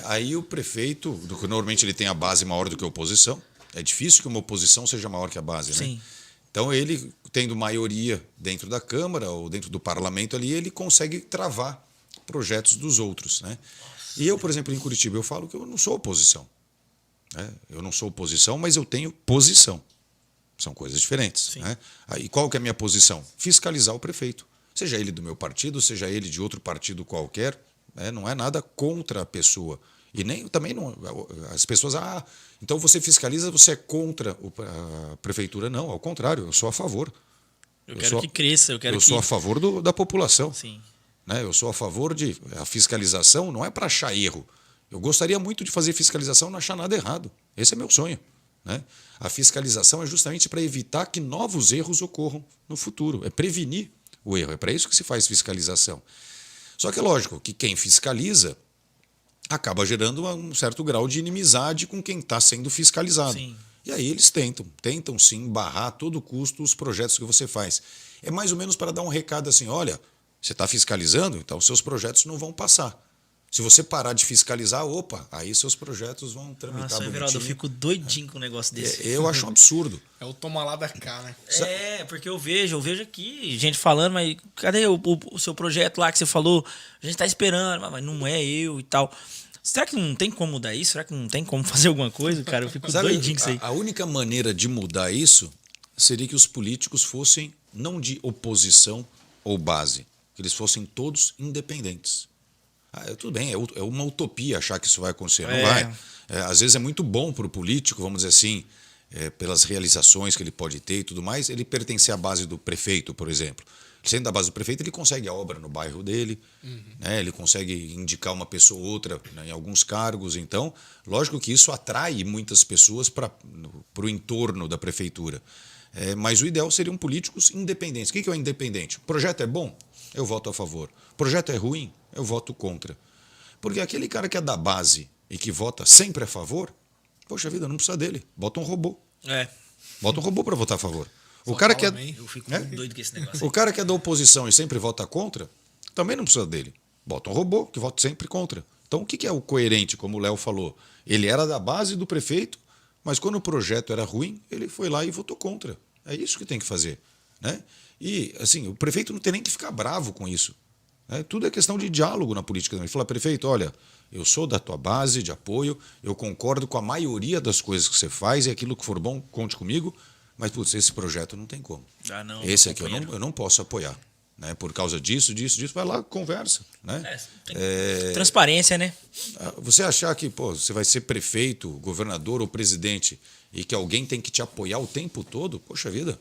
aí o prefeito, normalmente ele tem a base maior do que a oposição. É difícil que uma oposição seja maior que a base, né? Sim. Então ele, tendo maioria dentro da Câmara ou dentro do parlamento ali, ele consegue travar projetos dos outros, né? E eu, por exemplo, em Curitiba, eu falo que eu não sou oposição. Né? Eu não sou oposição, mas eu tenho posição. São coisas diferentes. Né? E qual que é a minha posição? Fiscalizar o prefeito. Seja ele do meu partido, seja ele de outro partido qualquer, né? Não é nada contra a pessoa. E nem também não. As pessoas, então você fiscaliza, você é contra a prefeitura. Não, ao contrário, eu sou a favor. Eu quero que cresça, eu sou a favor da população. Sim. Né? Eu sou a favor de. A fiscalização não é para achar erro. Eu gostaria muito de fazer fiscalização e não achar nada errado. Esse é meu sonho. Né? A fiscalização é justamente para evitar que novos erros ocorram no futuro. É prevenir o erro. É para isso que se faz fiscalização. Só que é lógico que quem fiscaliza acaba gerando um certo grau de inimizade com quem está sendo fiscalizado. Sim. E aí eles tentam sim barrar a todo custo os projetos que você faz. É mais ou menos para dar um recado assim, olha, você está fiscalizando, então seus projetos não vão passar. Se você parar de fiscalizar, aí seus projetos vão tramitar Nossa, bonitinho. Everaldo, eu fico doidinho com um negócio desse. Eu acho um absurdo. É o toma lá da cá, né? Porque eu vejo aqui gente falando, mas cadê o seu projeto lá que você falou? A gente tá esperando, mas não é eu e tal. Será que não tem como mudar isso? Será que não tem como fazer alguma coisa, cara? Eu fico doidinho com isso aí. A única maneira de mudar isso seria que os políticos fossem não de oposição ou base, que eles fossem todos independentes. Tudo bem, é uma utopia achar que isso vai acontecer. Não vai. Às vezes é muito bom para o político, vamos dizer assim, pelas realizações que ele pode ter e tudo mais, ele pertencer à base do prefeito, por exemplo. Sendo da base do prefeito, ele consegue a obra no bairro dele, né? Ele consegue indicar uma pessoa ou outra, né, em alguns cargos. Então, lógico que isso atrai muitas pessoas para o entorno da prefeitura. Mas o ideal seriam políticos independentes. O que é o independente? O projeto é bom? Eu voto a favor. O projeto é ruim? Eu voto contra. Porque aquele cara que é da base e que vota sempre a favor, poxa vida, não precisa dele. Bota um robô. Bota um robô para votar a favor. O cara que Eu fico muito doido com esse negócio. O cara que é da oposição e sempre vota contra, também não precisa dele. Bota um robô que vota sempre contra. Então, o que é o coerente, como o Léo falou? Ele era da base do prefeito, mas quando o projeto era ruim, ele foi lá e votou contra. É isso que tem que fazer. Né? E, assim, o prefeito não tem nem que ficar bravo com isso. Né? Tudo é questão de diálogo na política. Ele fala, prefeito, olha, eu sou da tua base de apoio, eu concordo com a maioria das coisas que você faz e aquilo que for bom, conte comigo, mas, putz, esse projeto não tem como. Não, esse aqui eu não posso apoiar. Né? Por causa disso, vai lá, conversa. Né? Transparência, né? Você achar que você vai ser prefeito, governador ou presidente e que alguém tem que te apoiar o tempo todo, poxa vida,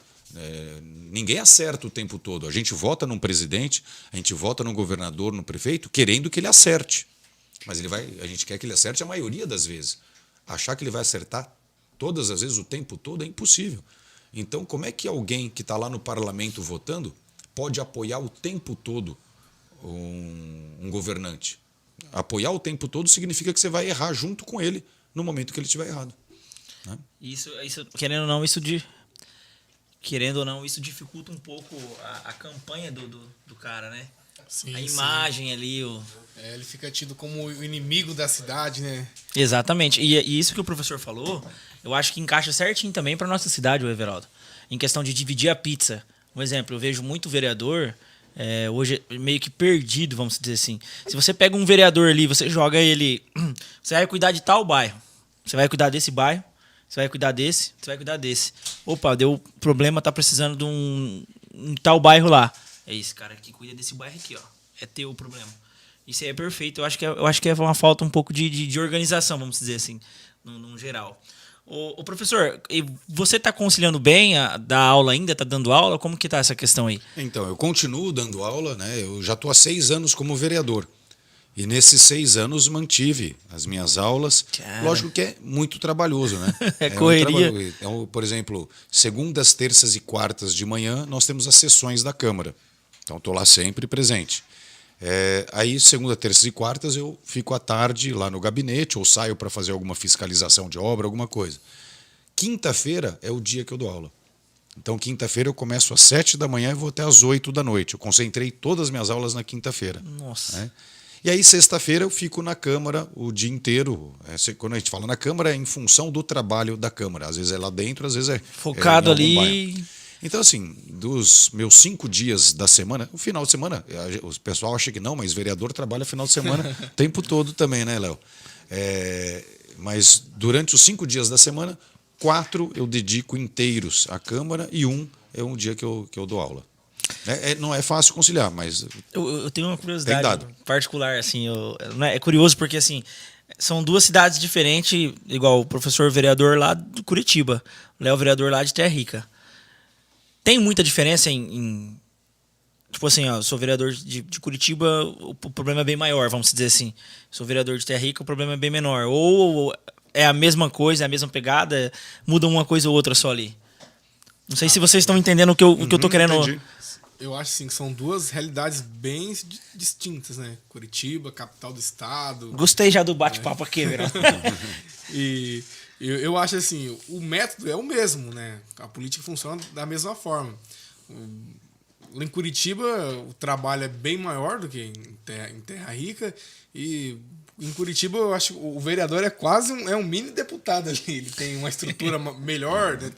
ninguém acerta o tempo todo. A gente vota num presidente, a gente vota num governador, num prefeito, querendo que ele acerte. Mas a gente quer que ele acerte a maioria das vezes. Achar que ele vai acertar todas as vezes, o tempo todo, é impossível. Então, como é que alguém que está lá no parlamento votando pode apoiar o tempo todo um governante? Apoiar o tempo todo significa que você vai errar junto com ele no momento que ele estiver errado. Né? Isso, querendo ou não, isso dificulta um pouco a campanha do cara, né? Sim, a imagem ali. Ele fica tido como o inimigo da cidade, né? Exatamente. E isso que o professor falou, eu acho que encaixa certinho também para nossa cidade, o Everaldo. Em questão de dividir a pizza. Um exemplo, eu vejo muito vereador hoje meio que perdido, vamos dizer assim. Se você pega um vereador ali, você joga ele... Você vai cuidar de tal bairro. Você vai cuidar desse bairro. Você vai cuidar desse. Você vai cuidar desse. Opa, deu problema, tá precisando de um tal bairro lá. É esse cara que cuida desse bairro aqui, ó. É teu o problema. Isso aí é perfeito. Eu acho que é uma falta um pouco de organização, vamos dizer assim, no geral. O professor, você está conciliando bem da aula ainda? Está dando aula? Como que está essa questão aí? Então, eu continuo dando aula, né? Eu já estou há 6 anos como vereador. E nesses 6 anos mantive as minhas aulas. Cara. Lógico que é muito trabalhoso, né? Correria. Por exemplo, segundas, terças e quartas de manhã nós temos as sessões da Câmara. Então, estou lá sempre presente. Aí, segunda, terças e quartas, eu fico à tarde lá no gabinete ou saio para fazer alguma fiscalização de obra, alguma coisa. Quinta-feira é o dia que eu dou aula. Então, quinta-feira eu começo às 7 da manhã e vou até às 8 da noite. Eu concentrei todas as minhas aulas na quinta-feira. Nossa. Né? E aí, sexta-feira, eu fico na Câmara o dia inteiro. Quando a gente fala na Câmara, é em função do trabalho da Câmara. Às vezes é lá dentro, às vezes é focado em algum ali. bairro. Então, assim, dos meus 5 dias da semana, o final de semana, o pessoal acha que não, mas vereador trabalha final de semana o tempo todo também, né, Léo? Mas durante os 5 dias da semana, 4 eu dedico inteiros à Câmara e 1 é um dia que eu dou aula. Não é fácil conciliar, mas eu tenho uma curiosidade particular, assim, é curioso porque, assim, são 2 cidades diferentes, igual o professor vereador lá de Curitiba, o Léo vereador lá de Terra Rica. Tem muita diferença em tipo assim, ó, sou vereador de Curitiba, o problema é bem maior, vamos dizer assim. Sou vereador de Terra Rica, o problema é bem menor. Ou é a mesma coisa, é a mesma pegada, muda uma coisa ou outra só ali. Não sei se vocês estão entendendo o que eu tô querendo... Entendi. Eu acho assim, que são 2 realidades bem distintas, né? Curitiba, capital do estado. Gostei já do bate-papo aqui, Verão. E eu acho assim, o método é o mesmo, né? A política funciona da mesma forma. Lá em Curitiba, o trabalho é bem maior do que em Terra Rica. E em Curitiba, eu acho que o vereador é quase um mini deputado ali. Ele tem uma estrutura melhor, né?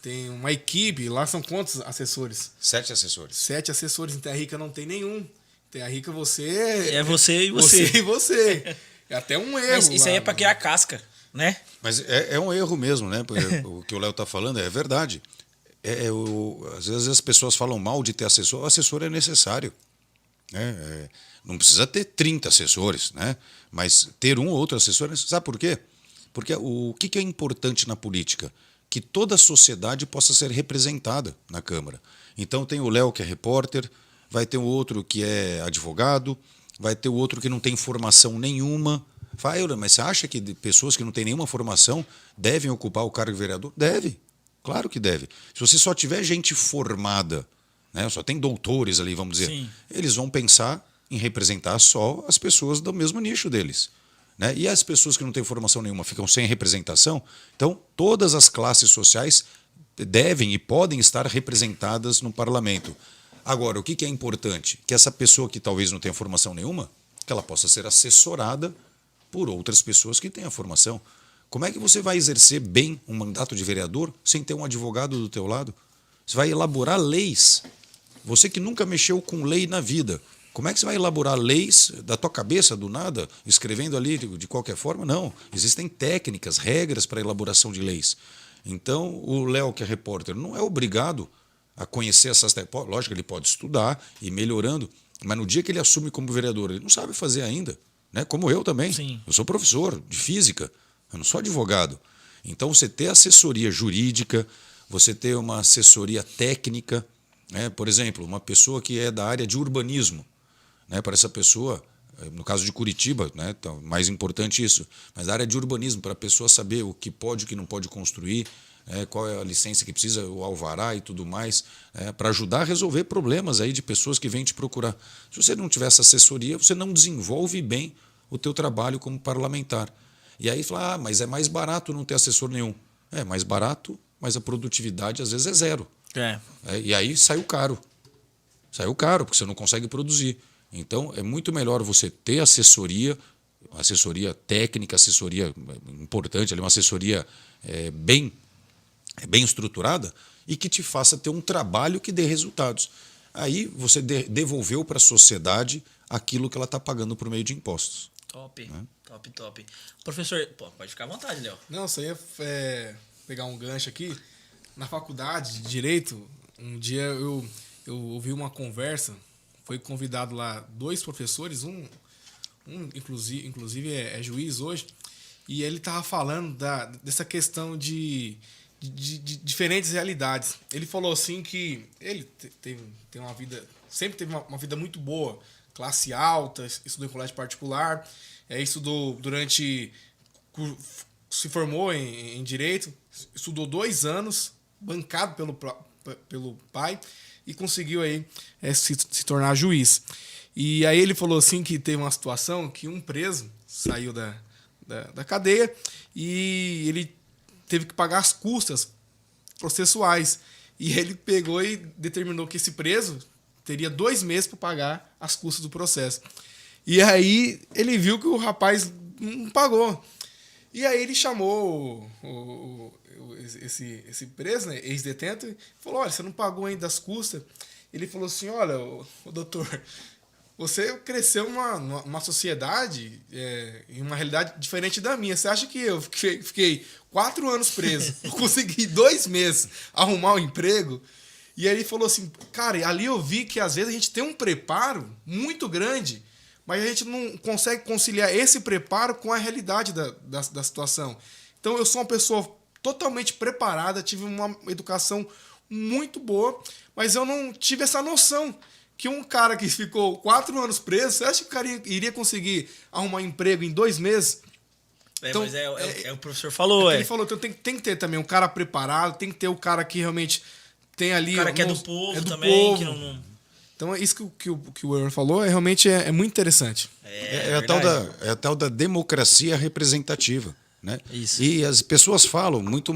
Tem uma equipe. Lá são quantos assessores? 7 assessores. 7 assessores. Em Terra Rica não tem nenhum. Em Terra Rica você... É você e você. Você e você. É até um erro. Mas isso aí é pra criar casca, né? Mas é um erro mesmo, né? Porque o que o Léo está falando é verdade. Às vezes as pessoas falam mal de ter assessor. O assessor é necessário. Né? Não precisa ter 30 assessores, né? Mas ter um ou outro assessor... Sabe por quê? Porque o que é importante na política? Que toda a sociedade possa ser representada na Câmara. Então tem o Léo, que é repórter, vai ter o outro que é advogado, vai ter o outro que não tem formação nenhuma. Fala, mas você acha que pessoas que não têm nenhuma formação devem ocupar o cargo de vereador? Deve, claro que deve. Se você só tiver gente formada, né, só tem doutores ali, vamos dizer, Sim. Eles vão pensar em representar só as pessoas do mesmo nicho deles. Né? E as pessoas que não têm formação nenhuma ficam sem representação. Então, todas as classes sociais devem e podem estar representadas no parlamento. Agora, o que é importante? Que essa pessoa que talvez não tenha formação nenhuma, que ela possa ser assessorada por outras pessoas que tenham formação. Como é que você vai exercer bem um mandato de vereador sem ter um advogado do teu lado? Você vai elaborar leis. Você que nunca mexeu com lei na vida, como é que você vai elaborar leis da tua cabeça, do nada, escrevendo ali de qualquer forma? Não. Existem técnicas, regras para a elaboração de leis. Então, o Léo, que é repórter, não é obrigado a conhecer essas técnicas. Lógico que ele pode estudar e ir melhorando, mas no dia que ele assume como vereador, ele não sabe fazer ainda. Né? Como eu também. Sim. Eu sou professor de física, eu não sou advogado. Então, você ter assessoria jurídica, você ter uma assessoria técnica, né? Por exemplo, uma pessoa que é da área de urbanismo, né, para essa pessoa, no caso de Curitiba, né, então, mais importante isso, mas a área de urbanismo, para a pessoa saber o que pode e o que não pode construir, qual é a licença que precisa, o alvará e tudo mais, para ajudar a resolver problemas aí de pessoas que vêm te procurar. Se você não tiver essa assessoria, você não desenvolve bem o teu trabalho como parlamentar. E aí fala, mas é mais barato não ter assessor nenhum. É mais barato, mas a produtividade às vezes é 0. E aí saiu caro. Saiu caro, porque você não consegue produzir. Então, é muito melhor você ter assessoria técnica, assessoria importante, uma assessoria bem estruturada e que te faça ter um trabalho que dê resultados. Aí você devolveu para a sociedade aquilo que ela está pagando por meio de impostos. Top, né? Top. Professor, pode ficar à vontade, Léo. Não, só ia pegar um gancho aqui. Na faculdade de Direito, um dia eu ouvi uma conversa. Foi convidado lá 2 professores, um inclusive é juiz hoje, e ele estava falando dessa questão de diferentes realidades. Ele falou assim que ele tem uma vida, sempre teve uma vida muito boa, classe alta, estudou em colégio particular, estudou se formou em Direito, estudou 2 anos, bancado pelo pai, e conseguiu aí se tornar juiz. E aí ele falou assim que teve uma situação que um preso saiu da cadeia e ele teve que pagar as custas processuais. E ele pegou e determinou que esse preso teria 2 meses para pagar as custas do processo. E aí ele viu que o rapaz não pagou. E aí ele chamou esse preso, né, ex-detento, e falou, olha, você não pagou ainda as custas. Ele falou assim, olha, o doutor, você cresceu numa sociedade, em uma realidade diferente da minha. Você acha que eu fiquei 4 anos preso, eu consegui 2 meses arrumar um emprego? E aí ele falou assim, cara, ali eu vi que às vezes a gente tem um preparo muito grande, mas a gente não consegue conciliar esse preparo com a realidade da situação. Então eu sou uma pessoa totalmente preparada, tive uma educação muito boa, mas eu não tive essa noção que um cara que ficou 4 anos preso, você acha que o cara iria conseguir arrumar emprego em 2 meses? Então, mas o professor falou, Ele falou, então tem que ter também um cara preparado, tem que ter o cara que realmente tem ali... O cara que é do povo também, que não... Então, é isso que o Euler falou, realmente é muito interessante. É a tal da democracia representativa. Né? Isso. E as pessoas falam muito,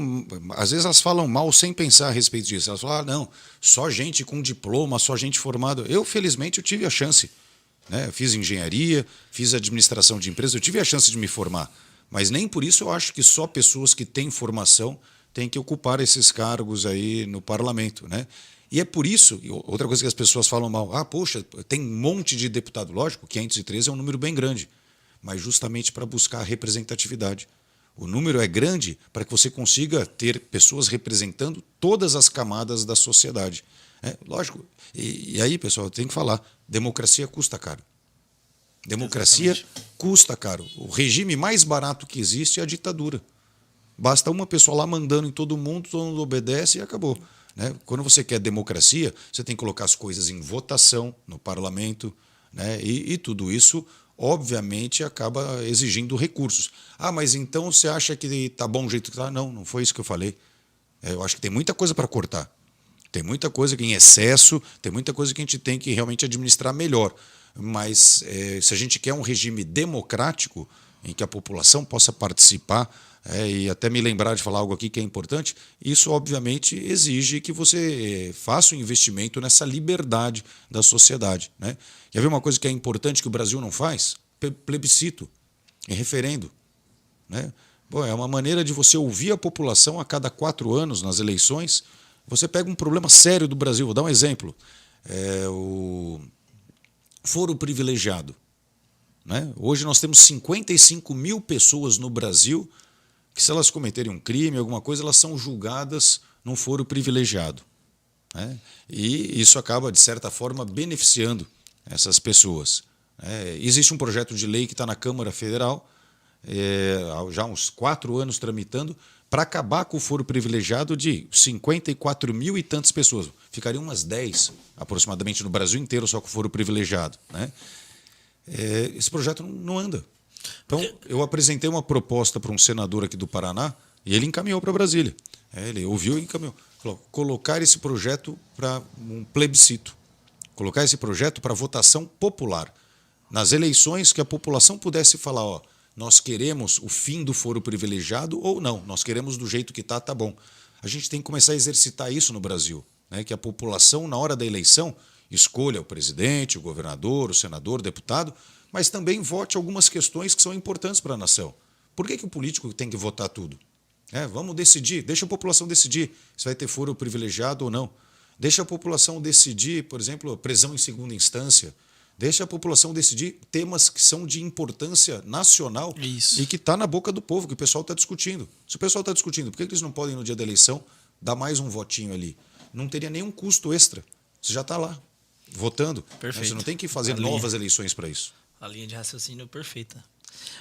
às vezes elas falam mal sem pensar a respeito disso. Elas falam, não, só gente com diploma, só gente formada. Eu, felizmente, eu tive a chance. Né? Eu fiz engenharia, fiz administração de empresas, eu tive a chance de me formar. Mas nem por isso eu acho que só pessoas que têm formação têm que ocupar esses cargos aí no parlamento. Né? E é por isso, outra coisa que as pessoas falam mal, poxa, tem um monte de deputado. Lógico, 513 é um número bem grande, mas justamente para buscar a representatividade. O número é grande para que você consiga ter pessoas representando todas as camadas da sociedade. Lógico. E aí, pessoal, eu tenho que falar, democracia custa caro. Democracia custa caro. O regime mais barato que existe é a ditadura. Basta uma pessoa lá mandando em todo mundo obedece e acabou. Né? Quando você quer democracia, você tem que colocar as coisas em votação no parlamento, né? E tudo isso obviamente acaba exigindo recursos. Mas então você acha que está bom o jeito que está? Não foi isso que eu falei. Eu acho que tem muita coisa para cortar. Tem muita coisa que em excesso, tem muita coisa que a gente tem que realmente administrar melhor. Mas se a gente quer um regime democrático, em que a população possa participar, e até me lembrar de falar algo aqui que é importante, isso obviamente exige que você faça um investimento nessa liberdade da sociedade. Né? Quer ver uma coisa que é importante que o Brasil não faz? Plebiscito, referendo. Né? Bom, é uma maneira de você ouvir a população a cada 4 anos nas eleições. Você pega um problema sério do Brasil, vou dar um exemplo. O foro privilegiado. Né? Hoje nós temos 55 mil pessoas no Brasil que, se elas cometerem um crime, alguma coisa, elas são julgadas num foro privilegiado. Né? E isso acaba, de certa forma, beneficiando essas pessoas. Existe um projeto de lei que está na Câmara Federal, já há uns 4 anos tramitando, para acabar com o foro privilegiado de 54 mil e tantas pessoas. Ficariam umas 10, aproximadamente, no Brasil inteiro, só com o foro privilegiado. Né? Esse projeto não anda. Então, eu apresentei uma proposta para um senador aqui do Paraná e ele encaminhou para Brasília. Ele ouviu e encaminhou. Falou, colocar esse projeto para um plebiscito. Colocar esse projeto para votação popular. Nas eleições, que a população pudesse falar, nós queremos o fim do foro privilegiado ou não, nós queremos do jeito que está, tá bom. A gente tem que começar a exercitar isso no Brasil. Né? Que a população, na hora da eleição, escolha o presidente, o governador, o senador, o deputado, mas também vote algumas questões que são importantes para a nação. Por que o político tem que votar tudo? Vamos decidir, deixa a população decidir se vai ter foro privilegiado ou não. Deixa a população decidir, por exemplo, prisão em segunda instância. Deixa a população decidir temas que são de importância nacional e que está na boca do povo, que o pessoal está discutindo. Se o pessoal está discutindo, por que eles não podem, no dia da eleição, dar mais um votinho ali? Não teria nenhum custo extra. Você já está lá, votando. Perfeito. Você não tem que fazer novas eleições para isso. A linha de raciocínio perfeita.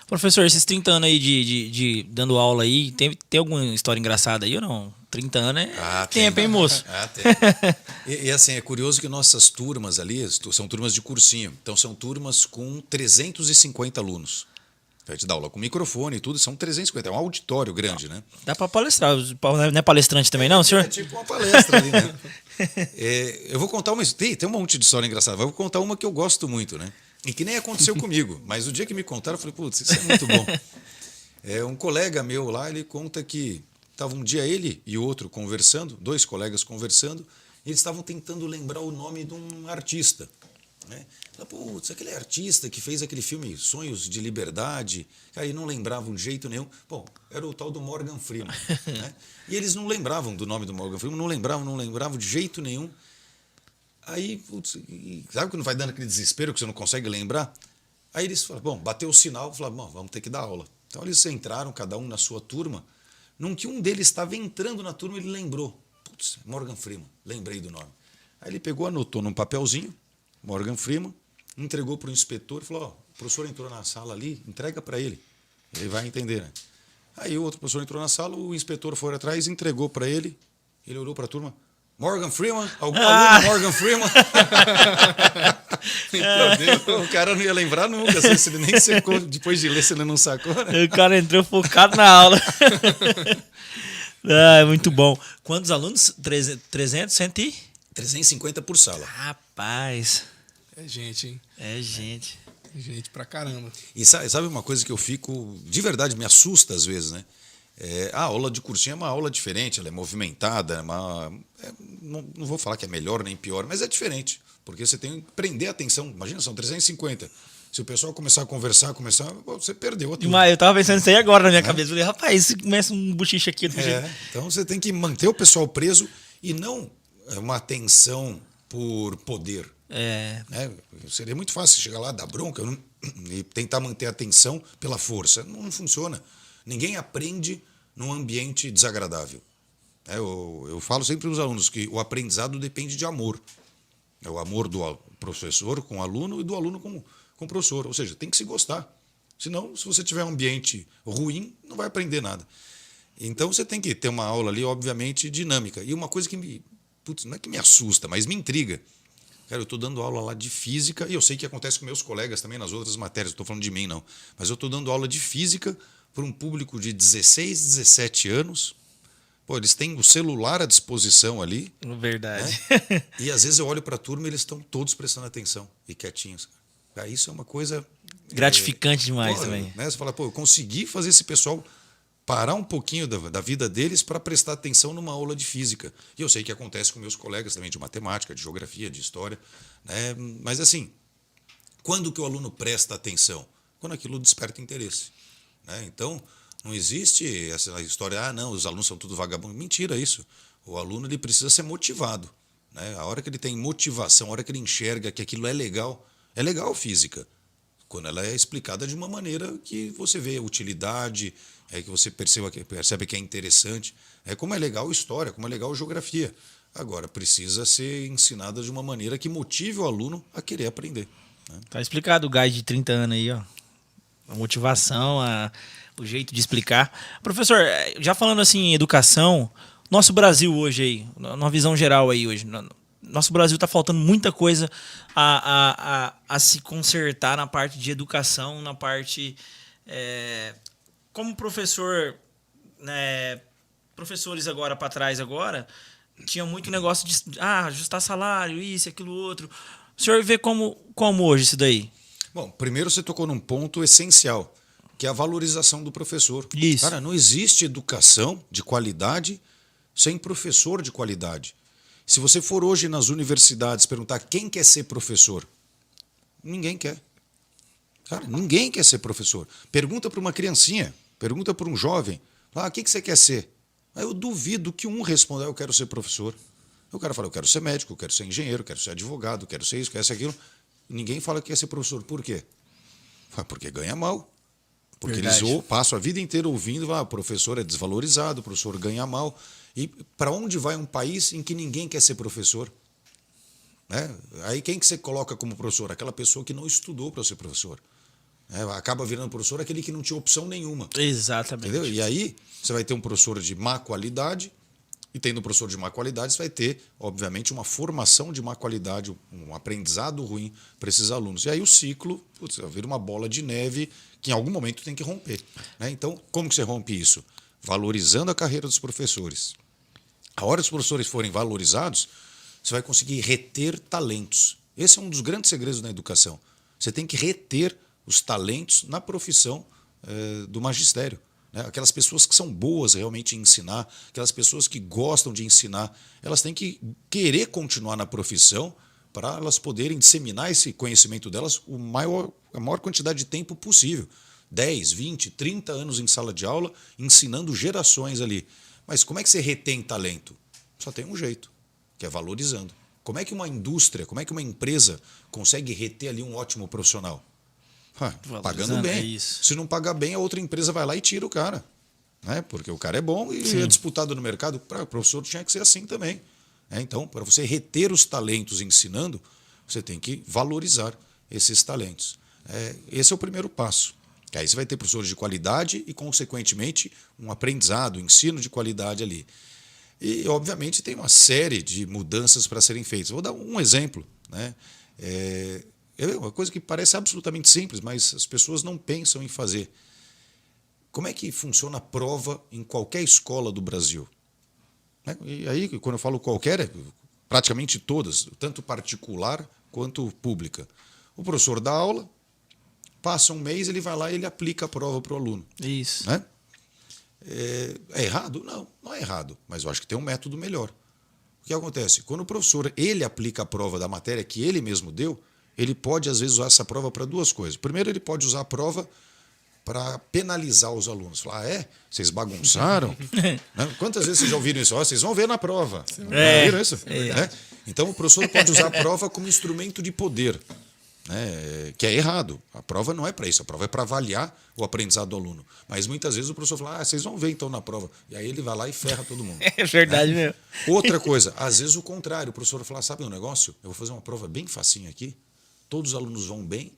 Professor, esses 30 anos aí de dando aula aí, tem alguma história engraçada aí ou não? 30 anos é tempo, hein, moço? Tem. E assim, é curioso que nossas turmas ali são turmas de cursinho. Então são turmas com 350 alunos. A gente dá aula com microfone e tudo, são 350. É um auditório grande, né? Dá para palestrar. Não é palestrante também, não, senhor? É tipo uma palestra ali, né? Eu vou contar uma... Tem um monte de história engraçada. Vou contar uma que eu gosto muito, né? E que nem aconteceu comigo. Mas o dia que me contaram, eu falei, putz, isso é muito bom. Um colega meu lá, ele conta que estava um dia ele e outro conversando, 2 colegas conversando, e eles estavam tentando lembrar o nome de um artista. Né? Putz, aquele artista que fez aquele filme Sonhos de Liberdade, cara, e não lembravam de jeito nenhum. Bom, era o tal do Morgan Freeman. Né? E eles não lembravam do nome do Morgan Freeman, não lembravam de jeito nenhum. Aí, putz, sabe quando vai dando aquele desespero que você não consegue lembrar? Aí eles falaram, bom, bateu o sinal, falaram, bom, vamos ter que dar aula. Então eles entraram, cada um na sua turma. Num que um deles estava entrando na turma, ele lembrou. Putz, Morgan Freeman, lembrei do nome. Aí ele pegou, anotou num papelzinho, Morgan Freeman, entregou para o inspetor e falou, o professor entrou na sala ali, entrega para ele. Ele vai entender, né? Aí o outro professor entrou na sala, o inspetor foi atrás, entregou para ele, ele olhou para a turma, Morgan Freeman? Algum aluno Morgan Freeman? O cara não ia lembrar nunca, se ele nem secou, depois de ler, se ele não sacou. Né? O cara entrou focado na aula. Ah, muito bom. Quantos alunos? 300, 100 e? 350 por sala. Rapaz. É gente, hein? É gente. É gente pra caramba. E sabe uma coisa que eu fico, de verdade, me assusta às vezes, né? A aula de cursinho é uma aula diferente, ela é movimentada, não vou falar que é melhor nem pior, mas é diferente, porque você tem que prender a atenção. Imagina, são 350. Se o pessoal começar a conversar, você perdeu a turma. Eu tava pensando isso aí agora na minha cabeça. Eu falei, rapaz, se começa um bochiche aqui. Então você tem que manter o pessoal preso e não uma atenção por poder. Seria muito fácil chegar lá, dar bronca e tentar manter a atenção pela força. Não funciona. Ninguém aprende num ambiente desagradável. Eu falo sempre para os alunos que o aprendizado depende de amor. É o amor do professor com o aluno e do aluno com o professor. Ou seja, tem que se gostar. Senão, se você tiver um ambiente ruim, não vai aprender nada. Então, você tem que ter uma aula ali, obviamente, dinâmica. E uma coisa que não é que me assusta, mas me intriga. Cara, eu estou dando aula lá de física, e eu sei que acontece com meus colegas também nas outras matérias, não estou falando de mim, não. Mas eu estou dando aula de física para um público de 16, 17 anos. Pô, eles têm o celular à disposição ali. Verdade. Né? E às vezes eu olho para a turma e eles estão todos prestando atenção e quietinhos. Cara, isso é uma coisa... gratificante demais também. Né? Você fala, eu consegui fazer esse pessoal parar um pouquinho da vida deles para prestar atenção numa aula de física. E eu sei que acontece com meus colegas também de matemática, de geografia, de história. Né? Mas assim, quando que o aluno presta atenção? Quando aquilo desperta interesse. Né? Então, não existe essa história, não, os alunos são tudo vagabundo. Mentira isso. O aluno ele precisa ser motivado. Né? A hora que ele tem motivação, a hora que ele enxerga que aquilo é legal física. Quando ela é explicada de uma maneira que você vê a utilidade, que você percebe que é interessante. É como é legal história, como é legal geografia. Agora, precisa ser ensinada de uma maneira que motive o aluno a querer aprender. Né? Tá explicado o guide de 30 anos aí, ó. A motivação, o jeito de explicar. Professor, já falando assim em educação, nosso Brasil hoje aí, numa visão geral aí hoje, nosso Brasil está faltando muita coisa a se consertar na parte de educação, na parte... como professor, né, professores agora para trás agora, tinha muito negócio de ajustar salário, isso, aquilo, outro. O senhor vê como hoje isso daí? Bom, primeiro você tocou num ponto essencial, que é a valorização do professor. Isso. Cara, não existe educação de qualidade sem professor de qualidade. Se você for hoje nas universidades perguntar quem quer ser professor, ninguém quer. Cara, ninguém quer ser professor. Pergunta para uma criancinha, pergunta para um jovem, o que você quer ser? Aí eu duvido que um responda, eu quero ser professor. O cara fala, eu quero ser médico, eu quero ser engenheiro, eu quero ser advogado, eu quero ser isso, quero ser aquilo. E ninguém fala que quer ser professor. Por quê? Porque ganha mal. Porque Verdade. Eles passam a vida inteira ouvindo, o professor é desvalorizado, o professor ganha mal. E para onde vai um país em que ninguém quer ser professor? Né? Aí quem que você coloca como professor? Aquela pessoa que não estudou para ser professor. Acaba virando professor aquele que não tinha opção nenhuma. Exatamente. Entendeu? E aí você vai ter um professor de má qualidade, e tendo um professor de má qualidade, você vai ter, obviamente, uma formação de má qualidade, um aprendizado ruim para esses alunos. E aí o ciclo vira uma bola de neve que em algum momento tem que romper. Né? Então, como que você rompe isso? Valorizando a carreira dos professores. A hora que os professores forem valorizados, você vai conseguir reter talentos. Esse é um dos grandes segredos da educação. Você tem que reter os talentos na profissão do magistério. né? Aquelas pessoas que são boas realmente em ensinar, aquelas pessoas que gostam de ensinar, elas têm que querer continuar na profissão para elas poderem disseminar esse conhecimento delas a maior quantidade de tempo possível. 10, 20, 30 anos em sala de aula, ensinando gerações ali. Mas como é que você retém talento? Só tem um jeito, que é valorizando. Como é que uma indústria, como é que uma empresa consegue reter ali um ótimo profissional? Pagando bem. É isso. Se não pagar bem, a outra empresa vai lá e tira o cara. Né? Porque o cara é bom e é disputado no mercado. O professor tinha que ser assim também. Então, para você reter os talentos ensinando, você tem que valorizar esses talentos. Esse é o primeiro passo. Que aí você vai ter professores de qualidade e, consequentemente, um aprendizado, um ensino de qualidade ali. E, obviamente, tem uma série de mudanças para serem feitas. Vou dar um exemplo. Né? É uma coisa que parece absolutamente simples, mas as pessoas não pensam em fazer. Como é que funciona a prova em qualquer escola do Brasil? E aí, quando eu falo qualquer, praticamente todas, tanto particular quanto pública. O professor dá aula, passa um mês, ele vai lá e ele aplica a prova para o aluno. Isso. Né? É errado? Não é errado, mas eu acho que tem um método melhor. O que acontece? Quando o professor ele aplica a prova da matéria que ele mesmo deu, ele pode, às vezes, usar essa prova para duas coisas. Primeiro, ele pode usar a prova para penalizar os alunos. Falar, vocês bagunçaram? Né? Quantas vezes vocês já ouviram isso? Vocês vão ver na prova. Viram isso? Então, o professor pode usar a prova como instrumento de poder, né? Que é errado. A prova não é para isso. A prova é para avaliar o aprendizado do aluno. Mas, muitas vezes, o professor fala, vocês vão ver, então, na prova. E aí ele vai lá e ferra todo mundo. É verdade mesmo. Outra coisa, às vezes o contrário. O professor fala, sabe um negócio? Eu vou fazer uma prova bem facinha aqui. Todos os alunos vão bem.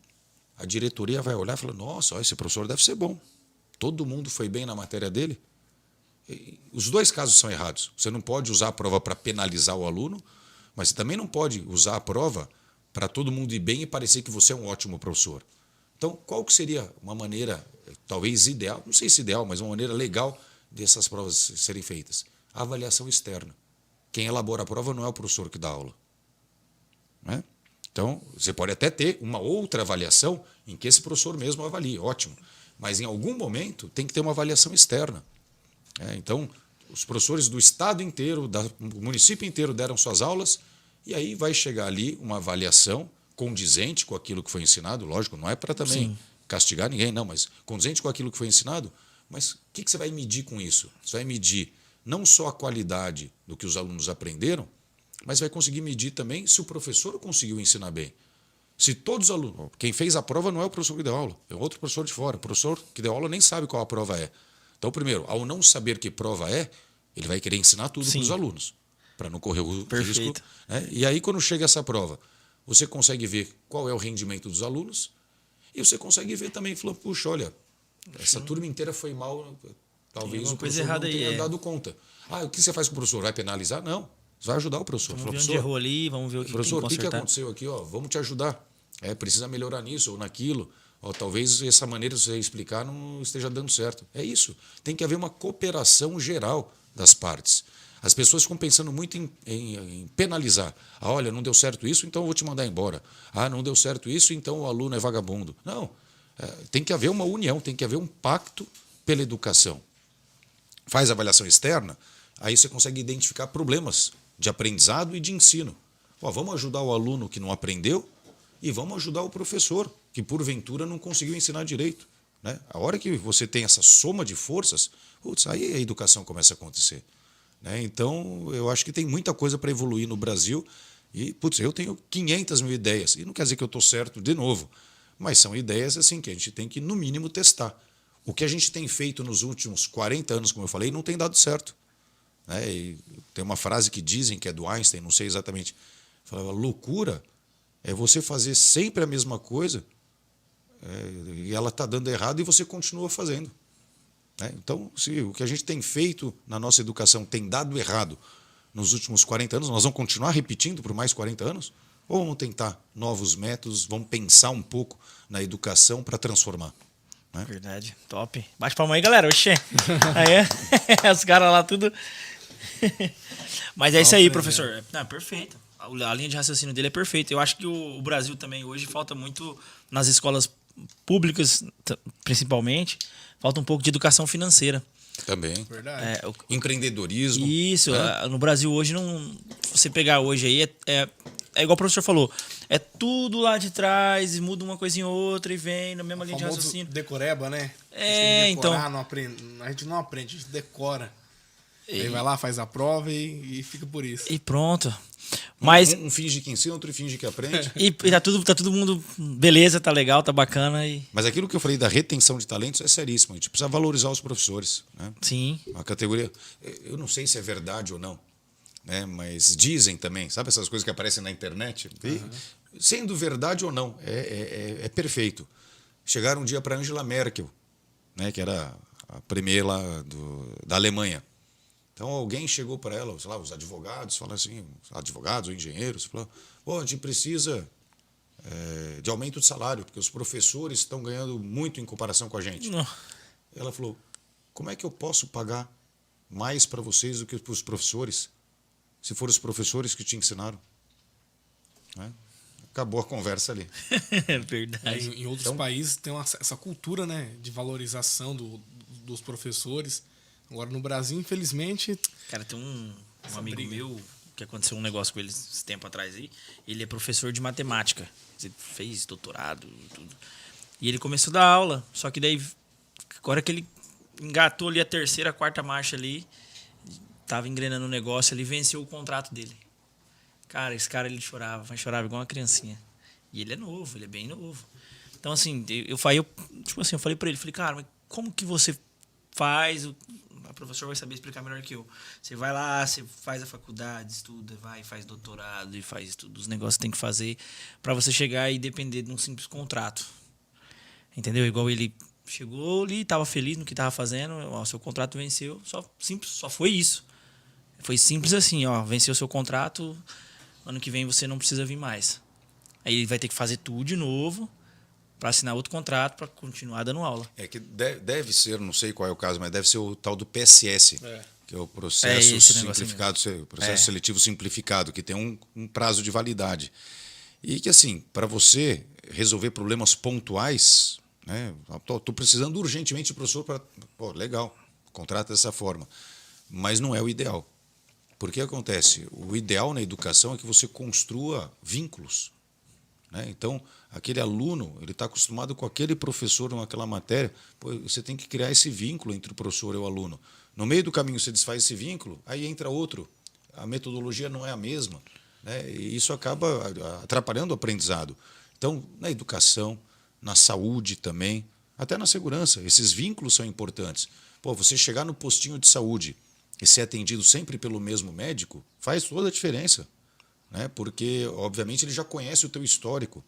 A diretoria vai olhar e falar, nossa, esse professor deve ser bom. Todo mundo foi bem na matéria dele. Os dois casos são errados. Você não pode usar a prova para penalizar o aluno, mas você também não pode usar a prova para todo mundo ir bem e parecer que você é um ótimo professor. Então, qual que seria uma maneira, talvez ideal, não sei se ideal, mas uma maneira legal dessas provas serem feitas? A avaliação externa. Quem elabora a prova não é o professor que dá aula. Né? Então, você pode até ter uma outra avaliação em que esse professor mesmo avalie, ótimo. Mas, em algum momento, tem que ter uma avaliação externa. Então, os professores do estado inteiro, do município inteiro deram suas aulas, e aí vai chegar ali uma avaliação condizente com aquilo que foi ensinado. Lógico, não é para também castigar ninguém, não, mas condizente com aquilo que foi ensinado. Mas o que você vai medir com isso? Você vai medir não só a qualidade do que os alunos aprenderam, mas vai conseguir medir também se o professor conseguiu ensinar bem. Se todos os alunos... Quem fez a prova não é o professor que deu aula, é outro professor de fora. O professor que deu aula nem sabe qual a prova é. Então, primeiro, ao não saber que prova é, ele vai querer ensinar tudo para os alunos, para não correr o risco. Né? E aí, quando chega essa prova, você consegue ver qual é o rendimento dos alunos e você consegue ver também, falou, puxa, olha, essa turma inteira foi mal, talvez o professor não tenha dado conta. O que você faz com o professor? Vai penalizar? Não. Você vai ajudar o professor. Vamos ver onde errou ali, vamos ver o que professor, tem que consertar. O que aconteceu aqui? Vamos te ajudar. Precisa melhorar nisso ou naquilo. Talvez essa maneira de você explicar não esteja dando certo. É isso. Tem que haver uma cooperação geral das partes. As pessoas ficam pensando muito em penalizar. Olha, não deu certo isso, então eu vou te mandar embora. Não deu certo isso, então o aluno é vagabundo. Não. Tem que haver uma união, tem que haver um pacto pela educação. Faz avaliação externa, aí você consegue identificar problemas de aprendizado e de ensino. Vamos ajudar o aluno que não aprendeu e vamos ajudar o professor que, porventura, não conseguiu ensinar direito. Né? A hora que você tem essa soma de forças, aí a educação começa a acontecer. Né? Então, eu acho que tem muita coisa para evoluir no Brasil e, eu tenho 500 mil ideias. E não quer dizer que eu estou certo de novo, mas são ideias assim que a gente tem que, no mínimo, testar. O que a gente tem feito nos últimos 40 anos, como eu falei, não tem dado certo. E tem uma frase que dizem que é do Einstein, não sei exatamente. Falava, loucura é você fazer sempre a mesma coisa e ela está dando errado e você continua fazendo. Então, se o que a gente tem feito na nossa educação tem dado errado nos últimos 40 anos, nós vamos continuar repetindo por mais 40 anos? Ou vamos tentar novos métodos, vamos pensar um pouco na educação para transformar? Verdade, top. Bate palma aí, galera. Oxê. Aí os caras lá tudo... Mas é isso aí, professor. Perfeito. A linha de raciocínio dele é perfeita. Eu acho que o Brasil também hoje falta muito nas escolas públicas, principalmente, falta um pouco de educação financeira. Também. Verdade. Empreendedorismo. Isso, no Brasil hoje não. Você pegar hoje aí é igual o professor falou. É tudo lá de trás, e muda uma coisinha ou outra e vem na mesma linha de raciocínio. Decoreba, né? Então. A gente não aprende, a gente decora. Aí vai lá, faz a prova e fica por isso. E pronto. Mas. Um finge que ensina, outro finge que aprende. E tá todo mundo. Beleza, tá legal, tá bacana. Mas aquilo que eu falei da retenção de talentos é seríssimo. A gente precisa valorizar os professores. Né? Sim. A categoria. Eu não sei se é verdade ou não, né? Mas dizem também, sabe essas coisas que aparecem na internet? Sendo verdade ou não, é perfeito. Chegaram um dia para Angela Merkel, né? Que era a primeira lá da Alemanha. Então alguém chegou para ela, sei lá, os advogados, falaram assim, advogados ou engenheiros, falou, a gente precisa de aumento de salário, porque os professores estão ganhando muito em comparação com a gente. Não. Ela falou, como é que eu posso pagar mais para vocês do que para os professores, se foram os professores que te ensinaram? Né? Acabou a conversa ali. É verdade. Em outros países tem essa cultura, né, de valorização dos professores. Agora, no Brasil, infelizmente... Cara, tem um amigo meu que aconteceu um negócio com ele esse tempo atrás aí. Ele é professor de matemática. Ele fez doutorado e tudo. E ele começou a dar aula. Só que daí, agora que ele engatou ali a terceira, a quarta marcha ali, tava engrenando o negócio, ele venceu o contrato dele. Cara, esse cara, ele chorava igual uma criancinha. E ele é novo, ele é bem novo. Então, assim, eu falei pra ele, cara, mas como que você faz... O professor vai saber explicar melhor que eu. Você vai lá, você faz a faculdade, estuda, vai, faz doutorado e faz tudo os negócios que tem que fazer para você chegar e depender de um simples contrato. Entendeu? Igual ele chegou ali, estava feliz no que estava fazendo, seu contrato venceu, só foi isso. Foi simples assim, venceu seu contrato, ano que vem você não precisa vir mais. Aí ele vai ter que fazer tudo de novo para assinar outro contrato, para continuar dando aula. É que deve ser, não sei qual é o caso, mas deve ser o tal do PSS, que é o processo simplificado, processo seletivo simplificado, que tem um prazo de validade. E que, assim, para você resolver problemas pontuais, né, estou precisando urgentemente de professor para... legal, contrata dessa forma. Mas não é o ideal. Porque acontece? O ideal na educação é que você construa vínculos. Né? Então, aquele aluno, ele está acostumado com aquele professor naquela matéria, você tem que criar esse vínculo entre o professor e o aluno. No meio do caminho você desfaz esse vínculo, aí entra outro. A metodologia não é a mesma, né? E isso acaba atrapalhando o aprendizado. Então, na educação, na saúde também, até na segurança, esses vínculos são importantes. Você chegar no postinho de saúde e ser atendido sempre pelo mesmo médico, faz toda a diferença. Né? Porque, obviamente, ele já conhece o teu histórico.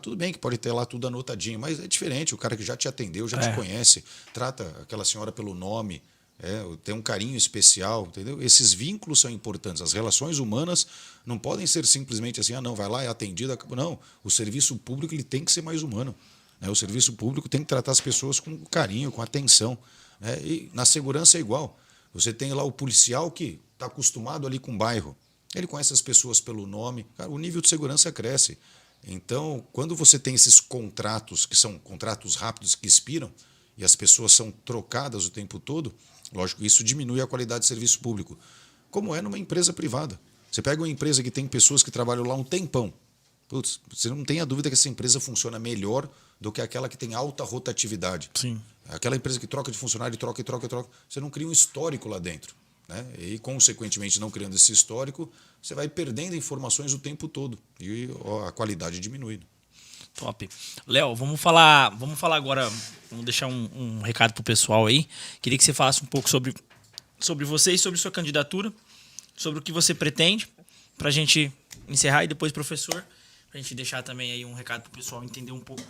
Tudo bem que pode ter lá tudo anotadinho, mas é diferente. O cara que já te atendeu, já te conhece, trata aquela senhora pelo nome, tem um carinho especial, entendeu? Esses vínculos são importantes. As relações humanas não podem ser simplesmente assim, não, vai lá, é atendido. Não, o serviço público ele tem que ser mais humano. Né? O serviço público tem que tratar as pessoas com carinho, com atenção. Né? E na segurança é igual. Você tem lá o policial que está acostumado ali com o bairro. Ele conhece as pessoas pelo nome, cara, o nível de segurança cresce. Então, quando você tem esses contratos, que são contratos rápidos que expiram, e as pessoas são trocadas o tempo todo, lógico, isso diminui a qualidade de serviço público. Como é numa empresa privada. Você pega uma empresa que tem pessoas que trabalham lá um tempão. Putz, você não tem a dúvida que essa empresa funciona melhor do que aquela que tem alta rotatividade. Sim. Aquela empresa que troca de funcionário, troca. Você não cria um histórico lá dentro. Né? E, consequentemente, não criando esse histórico, você vai perdendo informações o tempo todo. E a qualidade diminui. Top. Léo, vamos falar agora, vamos deixar um recado pro pessoal aí. Queria que você falasse um pouco sobre você e sobre sua candidatura, sobre o que você pretende, pra gente encerrar, e depois, professor, pra gente deixar também aí um recado pro pessoal entender um pouco.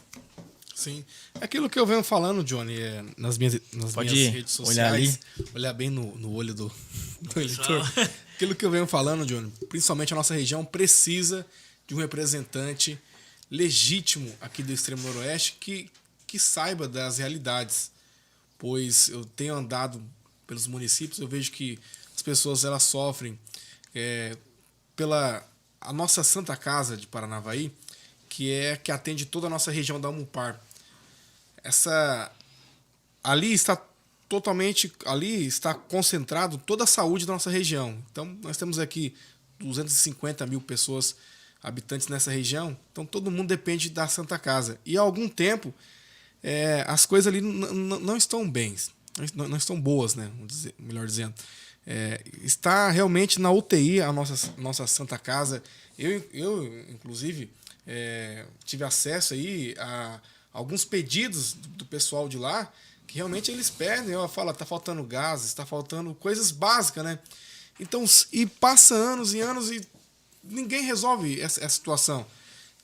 Sim. Aquilo que eu venho falando, Johnny, nas minhas redes sociais, olhar bem no olho do eleitor. Aquilo que eu venho falando, Johnny, principalmente a nossa região precisa de um representante legítimo aqui do extremo noroeste que saiba das realidades. Pois eu tenho andado pelos municípios, eu vejo que as pessoas elas sofrem pela a nossa Santa Casa de Paranavaí, que atende toda a nossa região da Almupar. ali está concentrado toda a saúde da nossa região. Então, nós temos aqui 250 mil pessoas, habitantes nessa região. Então, todo mundo depende da Santa Casa. E há algum tempo, as coisas ali não estão bem, não estão boas, né? Melhor dizendo. Está realmente na UTI a nossa Santa Casa. Eu inclusive, tive acesso aí a alguns pedidos do pessoal de lá, que realmente eles pedem, fala, tá faltando gases, tá faltando coisas básicas, né? Então, e passa anos e anos e ninguém resolve essa situação.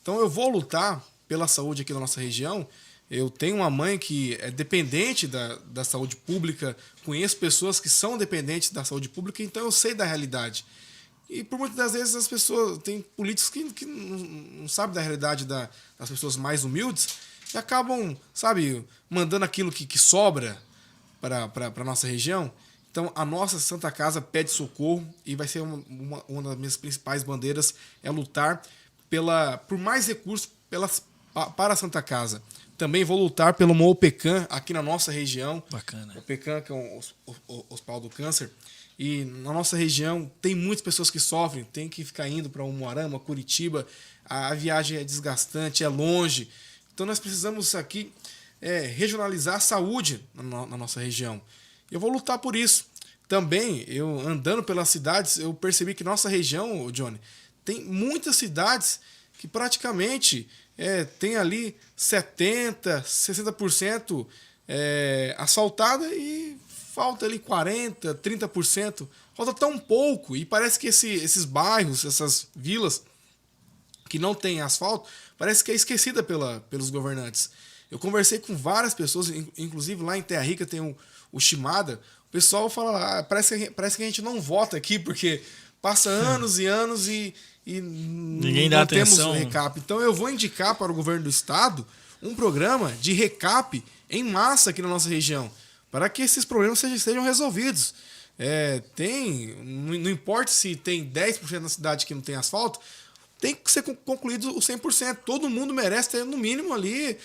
Então, eu vou lutar pela saúde aqui da nossa região. Eu tenho uma mãe que é dependente da saúde pública, conheço pessoas que são dependentes da saúde pública, então eu sei da realidade. E por muitas das vezes as pessoas, tem políticos que não sabem da realidade das pessoas mais humildes e acabam, sabe, mandando aquilo que sobra para a nossa região. Então a nossa Santa Casa pede socorro e vai ser uma das minhas principais bandeiras, é lutar por mais recursos para a Santa Casa. Também vou lutar pelo Moopecan aqui na nossa região. Bacana. O Pecan, que é o Hospital do Câncer. E na nossa região tem muitas pessoas que sofrem, tem que ficar indo para Umuarama, Curitiba. A viagem é desgastante, é longe. Então nós precisamos aqui regionalizar a saúde na nossa região. Eu vou lutar por isso. Também, eu andando pelas cidades, eu percebi que nossa região, Johnny, tem muitas cidades que praticamente tem ali 70%, 60% asfaltada e falta ali 40%, 30%. Falta tão pouco e parece que esses bairros, essas vilas que não tem asfalto, parece que é esquecida pelos governantes. Eu conversei com várias pessoas, inclusive lá em Terra Rica tem o Shimada. O pessoal fala, parece que a gente não vota aqui, porque passa anos e anos e ninguém dá não atenção. Temos recap. Então eu vou indicar para o governo do estado um programa de recap em massa aqui na nossa região, para que esses problemas sejam resolvidos. Não importa se tem 10% da cidade que não tem asfalto, tem que ser concluído o 100%. Todo mundo merece ter, no mínimo, ali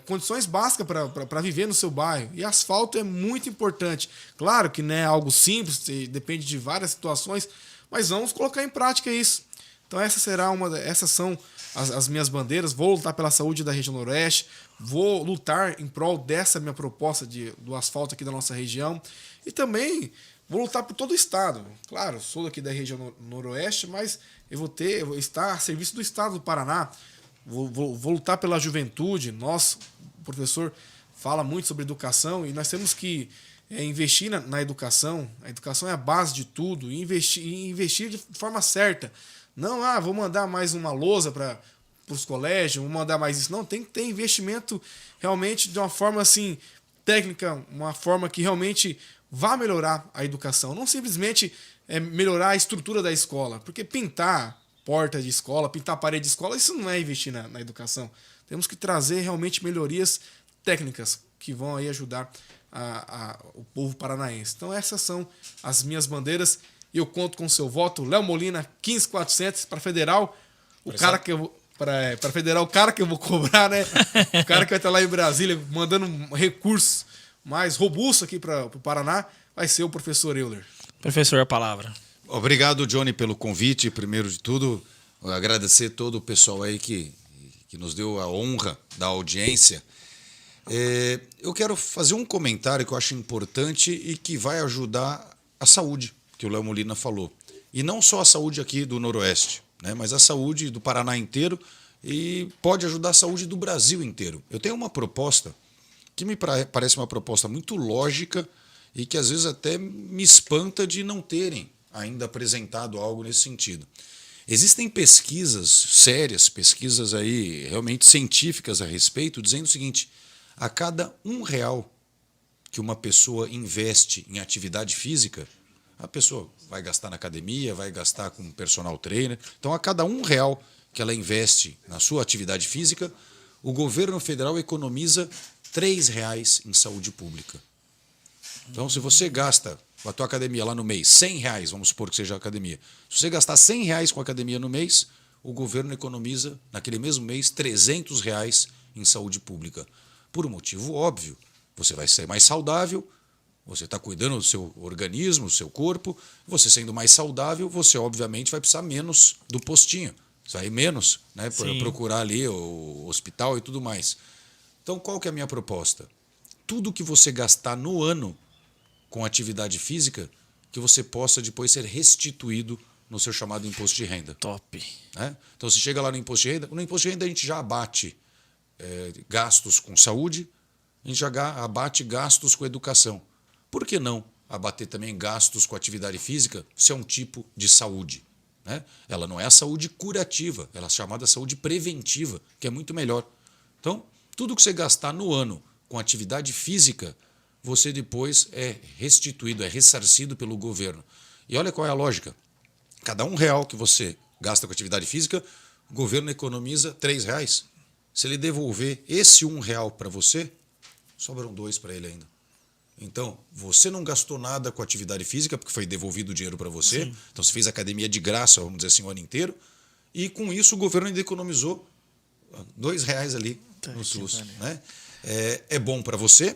condições básicas para viver no seu bairro. E asfalto é muito importante. Claro que não é algo simples, depende de várias situações, mas vamos colocar em prática isso. Então essas são as minhas bandeiras. Vou lutar pela saúde da região Noroeste, vou lutar em prol dessa minha proposta do asfalto aqui da nossa região e também vou lutar por todo o estado. Claro, sou daqui da região Noroeste, mas eu vou estar a serviço do estado do Paraná. Vou lutar pela juventude. Nosso professor fala muito sobre educação e nós temos que investir na educação. A educação é a base de tudo. E investir de forma certa. Não, vou mandar mais uma lousa para os colégios, vou mandar mais isso. Não, tem que ter investimento realmente de uma forma assim, técnica, uma forma que realmente vá melhorar a educação. Não simplesmente melhorar a estrutura da escola. Porque pintar porta de escola, pintar parede de escola, isso não é investir na educação. Temos que trazer realmente melhorias técnicas que vão aí ajudar o povo paranaense. Então essas são as minhas bandeiras e eu conto com o seu voto. Léo Molina, 15400 para federal. Para federal, o cara que eu vou cobrar, né? O cara que vai estar lá em Brasília mandando um recurso mais robusto aqui para o Paraná vai ser o professor Euler. Professor, a palavra. Obrigado, Johnny, pelo convite. Primeiro de tudo, agradecer todo o pessoal aí que nos deu a honra da audiência. Eu quero fazer um comentário que eu acho importante e que vai ajudar a saúde, que o Léo Molina falou. E não só a saúde aqui do Noroeste, né, mas a saúde do Paraná inteiro e pode ajudar a saúde do Brasil inteiro. Eu tenho uma proposta que me parece uma proposta muito lógica e que às vezes até me espanta de não terem ainda apresentado algo nesse sentido. Existem pesquisas sérias, pesquisas aí realmente científicas a respeito, dizendo o seguinte: a cada R$1 que uma pessoa investe em atividade física, a pessoa vai gastar na academia, vai gastar com personal trainer. Então, a cada R$1 que ela investe na sua atividade física, o governo federal economiza R$3 em saúde pública. Então, se você gasta com a tua academia lá no mês R$100, vamos supor que seja a academia, se você gastar R$100 com a academia no mês, o governo economiza, naquele mesmo mês, R$300 em saúde pública. Por um motivo óbvio. Você vai ser mais saudável, você está cuidando do seu organismo, do seu corpo. Você sendo mais saudável, você obviamente vai precisar menos do postinho. Você vai menos, né, para procurar ali o hospital e tudo mais. Então, qual que é a minha proposta? Tudo que você gastar no ano com atividade física, que você possa depois ser restituído no seu chamado imposto de renda. Top. Né? Então, você chega lá no imposto de renda, no imposto de renda a gente já abate gastos com saúde, a gente já abate gastos com educação. Por que não abater também gastos com atividade física se é um tipo de saúde? Né? Ela não é a saúde curativa, ela é chamada saúde preventiva, que é muito melhor. Então, tudo que você gastar no ano com atividade física, você depois é restituído, é ressarcido pelo governo. E olha qual é a lógica. Cada R$1 que você gasta com atividade física, o governo economiza R$3. Se ele devolver esse R$1 para você, sobram R$2 para ele ainda. Então, você não gastou nada com atividade física, porque foi devolvido o dinheiro para você. Sim. Então, você fez academia de graça, vamos dizer assim, o ano inteiro. E com isso, o governo ainda economizou R$2 ali no SUS. Né? É bom para você,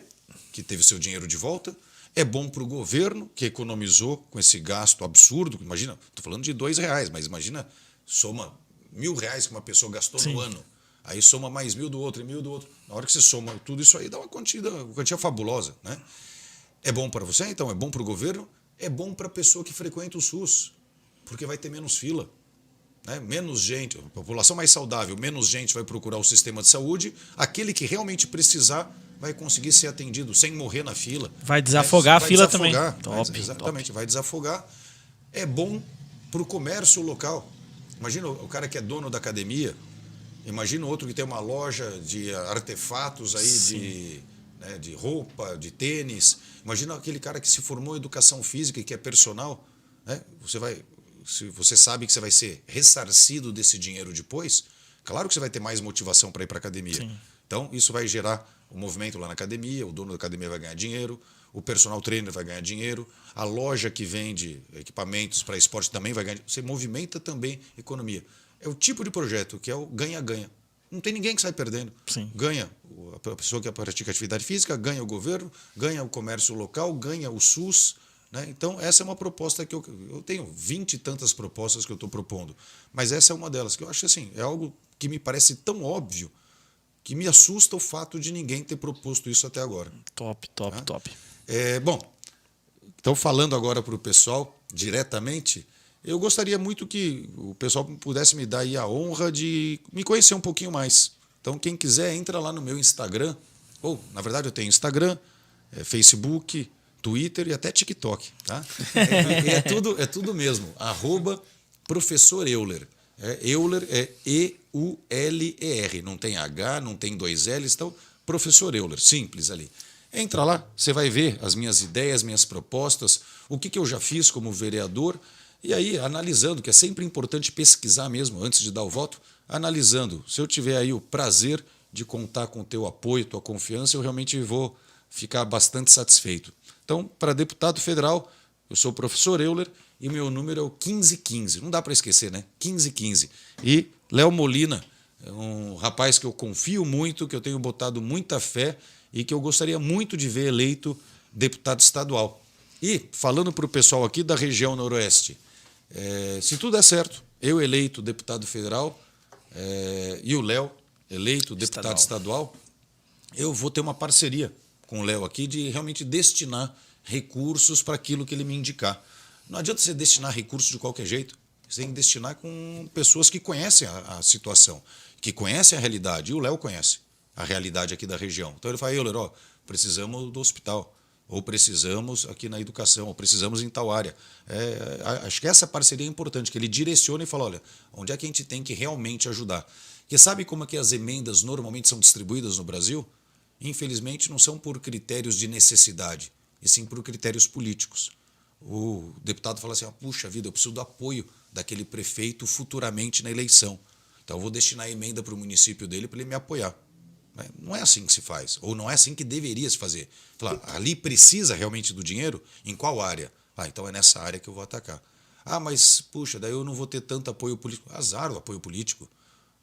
que teve seu dinheiro de volta. É bom para o governo, que economizou com esse gasto absurdo. Imagina, estou falando de R$2, mas imagina, soma R$1.000 que uma pessoa gastou no ano. Aí soma mais 1.000 do outro e 1.000 do outro. Na hora que você soma tudo isso aí, dá uma quantia fabulosa. Né? É bom para você, então, é bom para o governo, é bom para a pessoa que frequenta o SUS, porque vai ter menos fila. Né? Menos gente, a população mais saudável, menos gente vai procurar o sistema de saúde, aquele que realmente precisar vai conseguir ser atendido sem morrer na fila. Vai desafogar a fila também. Exatamente, vai desafogar. É bom para o comércio local. Imagina o cara que é dono da academia, imagina outro que tem uma loja de artefatos aí, de roupa, de tênis. Imagina aquele cara que se formou em educação física e que é personal. Né? Se você sabe que você vai ser ressarcido desse dinheiro depois, claro que você vai ter mais motivação para ir para a academia. Sim. Então, isso vai gerar um movimento lá na academia, o dono da academia vai ganhar dinheiro, o personal trainer vai ganhar dinheiro, a loja que vende equipamentos para esporte também vai ganhar dinheiro. Você movimenta também economia. É o tipo de projeto que é o ganha-ganha. Não tem ninguém que sai perdendo. Sim. Ganha a pessoa que pratica atividade física, ganha o governo, ganha o comércio local, ganha o SUS. Né? Então, essa é uma proposta que eu tenho 20 e tantas propostas que eu estou propondo. Mas essa é uma delas, que eu acho assim, é algo que me parece tão óbvio que me assusta o fato de ninguém ter proposto isso até agora. Top. Bom, então falando agora para o pessoal diretamente, eu gostaria muito que o pessoal pudesse me dar aí a honra de me conhecer um pouquinho mais. Então, quem quiser, entra lá no meu Instagram, ou, na verdade, eu tenho Instagram, Facebook, Twitter e até TikTok. Tá? É tudo mesmo, @professor Euler. Euler é E-U-L-E-R, não tem H, não tem 2 L's, então, professor Euler, simples ali. Entra lá, você vai ver as minhas ideias, minhas propostas, o que eu já fiz como vereador, e aí, analisando, que é sempre importante pesquisar mesmo, antes de dar o voto, analisando, se eu tiver aí o prazer de contar com o teu apoio, tua confiança, eu realmente vou ficar bastante satisfeito. Então, para deputado federal, eu sou o professor Euler e meu número é o 1515. Não dá para esquecer, né? 1515. E Léo Molina é um rapaz que eu confio muito, que eu tenho botado muita fé e que eu gostaria muito de ver eleito deputado estadual. E, falando para o pessoal aqui da região noroeste, se tudo der certo, eu eleito deputado federal e o Léo eleito deputado estadual, eu vou ter uma parceria com o Léo aqui de realmente destinar recursos para aquilo que ele me indicar. Não adianta você destinar recursos de qualquer jeito. Você tem que destinar com pessoas que conhecem a situação, que conhecem a realidade. E o Léo conhece a realidade aqui da região. Então ele fala, Euler, precisamos do hospital, ou precisamos aqui na educação, ou precisamos em tal área. Acho que essa parceria é importante, que ele direcione e fala, olha, onde é que a gente tem que realmente ajudar? Porque sabe como é que as emendas normalmente são distribuídas no Brasil? Infelizmente não são por critérios de necessidade, e sim por critérios políticos. O deputado fala assim, puxa vida, eu preciso do apoio daquele prefeito futuramente na eleição. Então eu vou destinar a emenda para o município dele para ele me apoiar. Não é assim que se faz, ou não é assim que deveria se fazer. Falar, ali precisa realmente do dinheiro? Em qual área? Então é nessa área que eu vou atacar. Mas, puxa, daí eu não vou ter tanto apoio político. Azar o apoio político.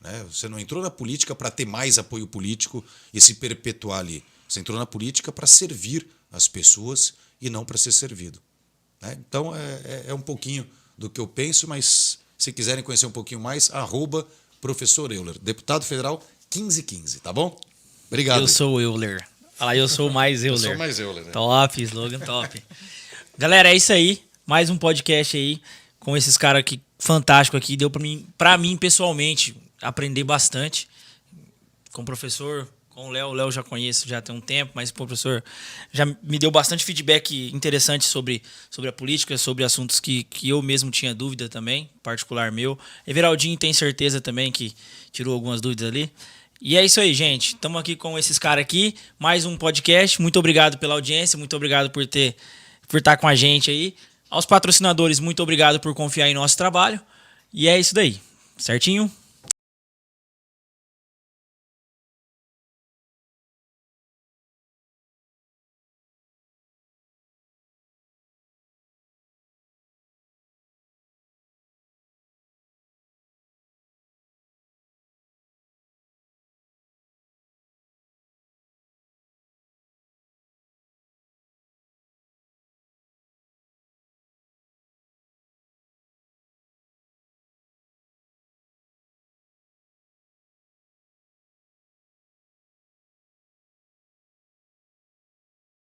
né? Você não entrou na política para ter mais apoio político e se perpetuar ali. Você entrou na política para servir as pessoas e não para ser servido, né? Então é um pouquinho do que eu penso, mas se quiserem conhecer um pouquinho mais, @professor Euler, deputado federal 1515, tá bom? Obrigado. Eu sou o Euler. Fala, eu sou mais Euler. Eu sou mais Euler, né? Top, slogan top. Galera, é isso aí. Mais um podcast aí com esses caras aqui fantástico aqui. Deu pra mim pessoalmente aprender bastante com o professor, com o Léo. O Léo já conheço já tem um tempo, mas o professor já me deu bastante feedback interessante sobre a política, sobre assuntos que eu mesmo tinha dúvida também, particular meu. Everaldinho tem certeza também que tirou algumas dúvidas ali. E é isso aí, gente. Estamos aqui com esses caras aqui. Mais um podcast. Muito obrigado pela audiência. Muito obrigado por estar com a gente aí. Aos patrocinadores, muito obrigado por confiar em nosso trabalho. E é isso daí. Certinho?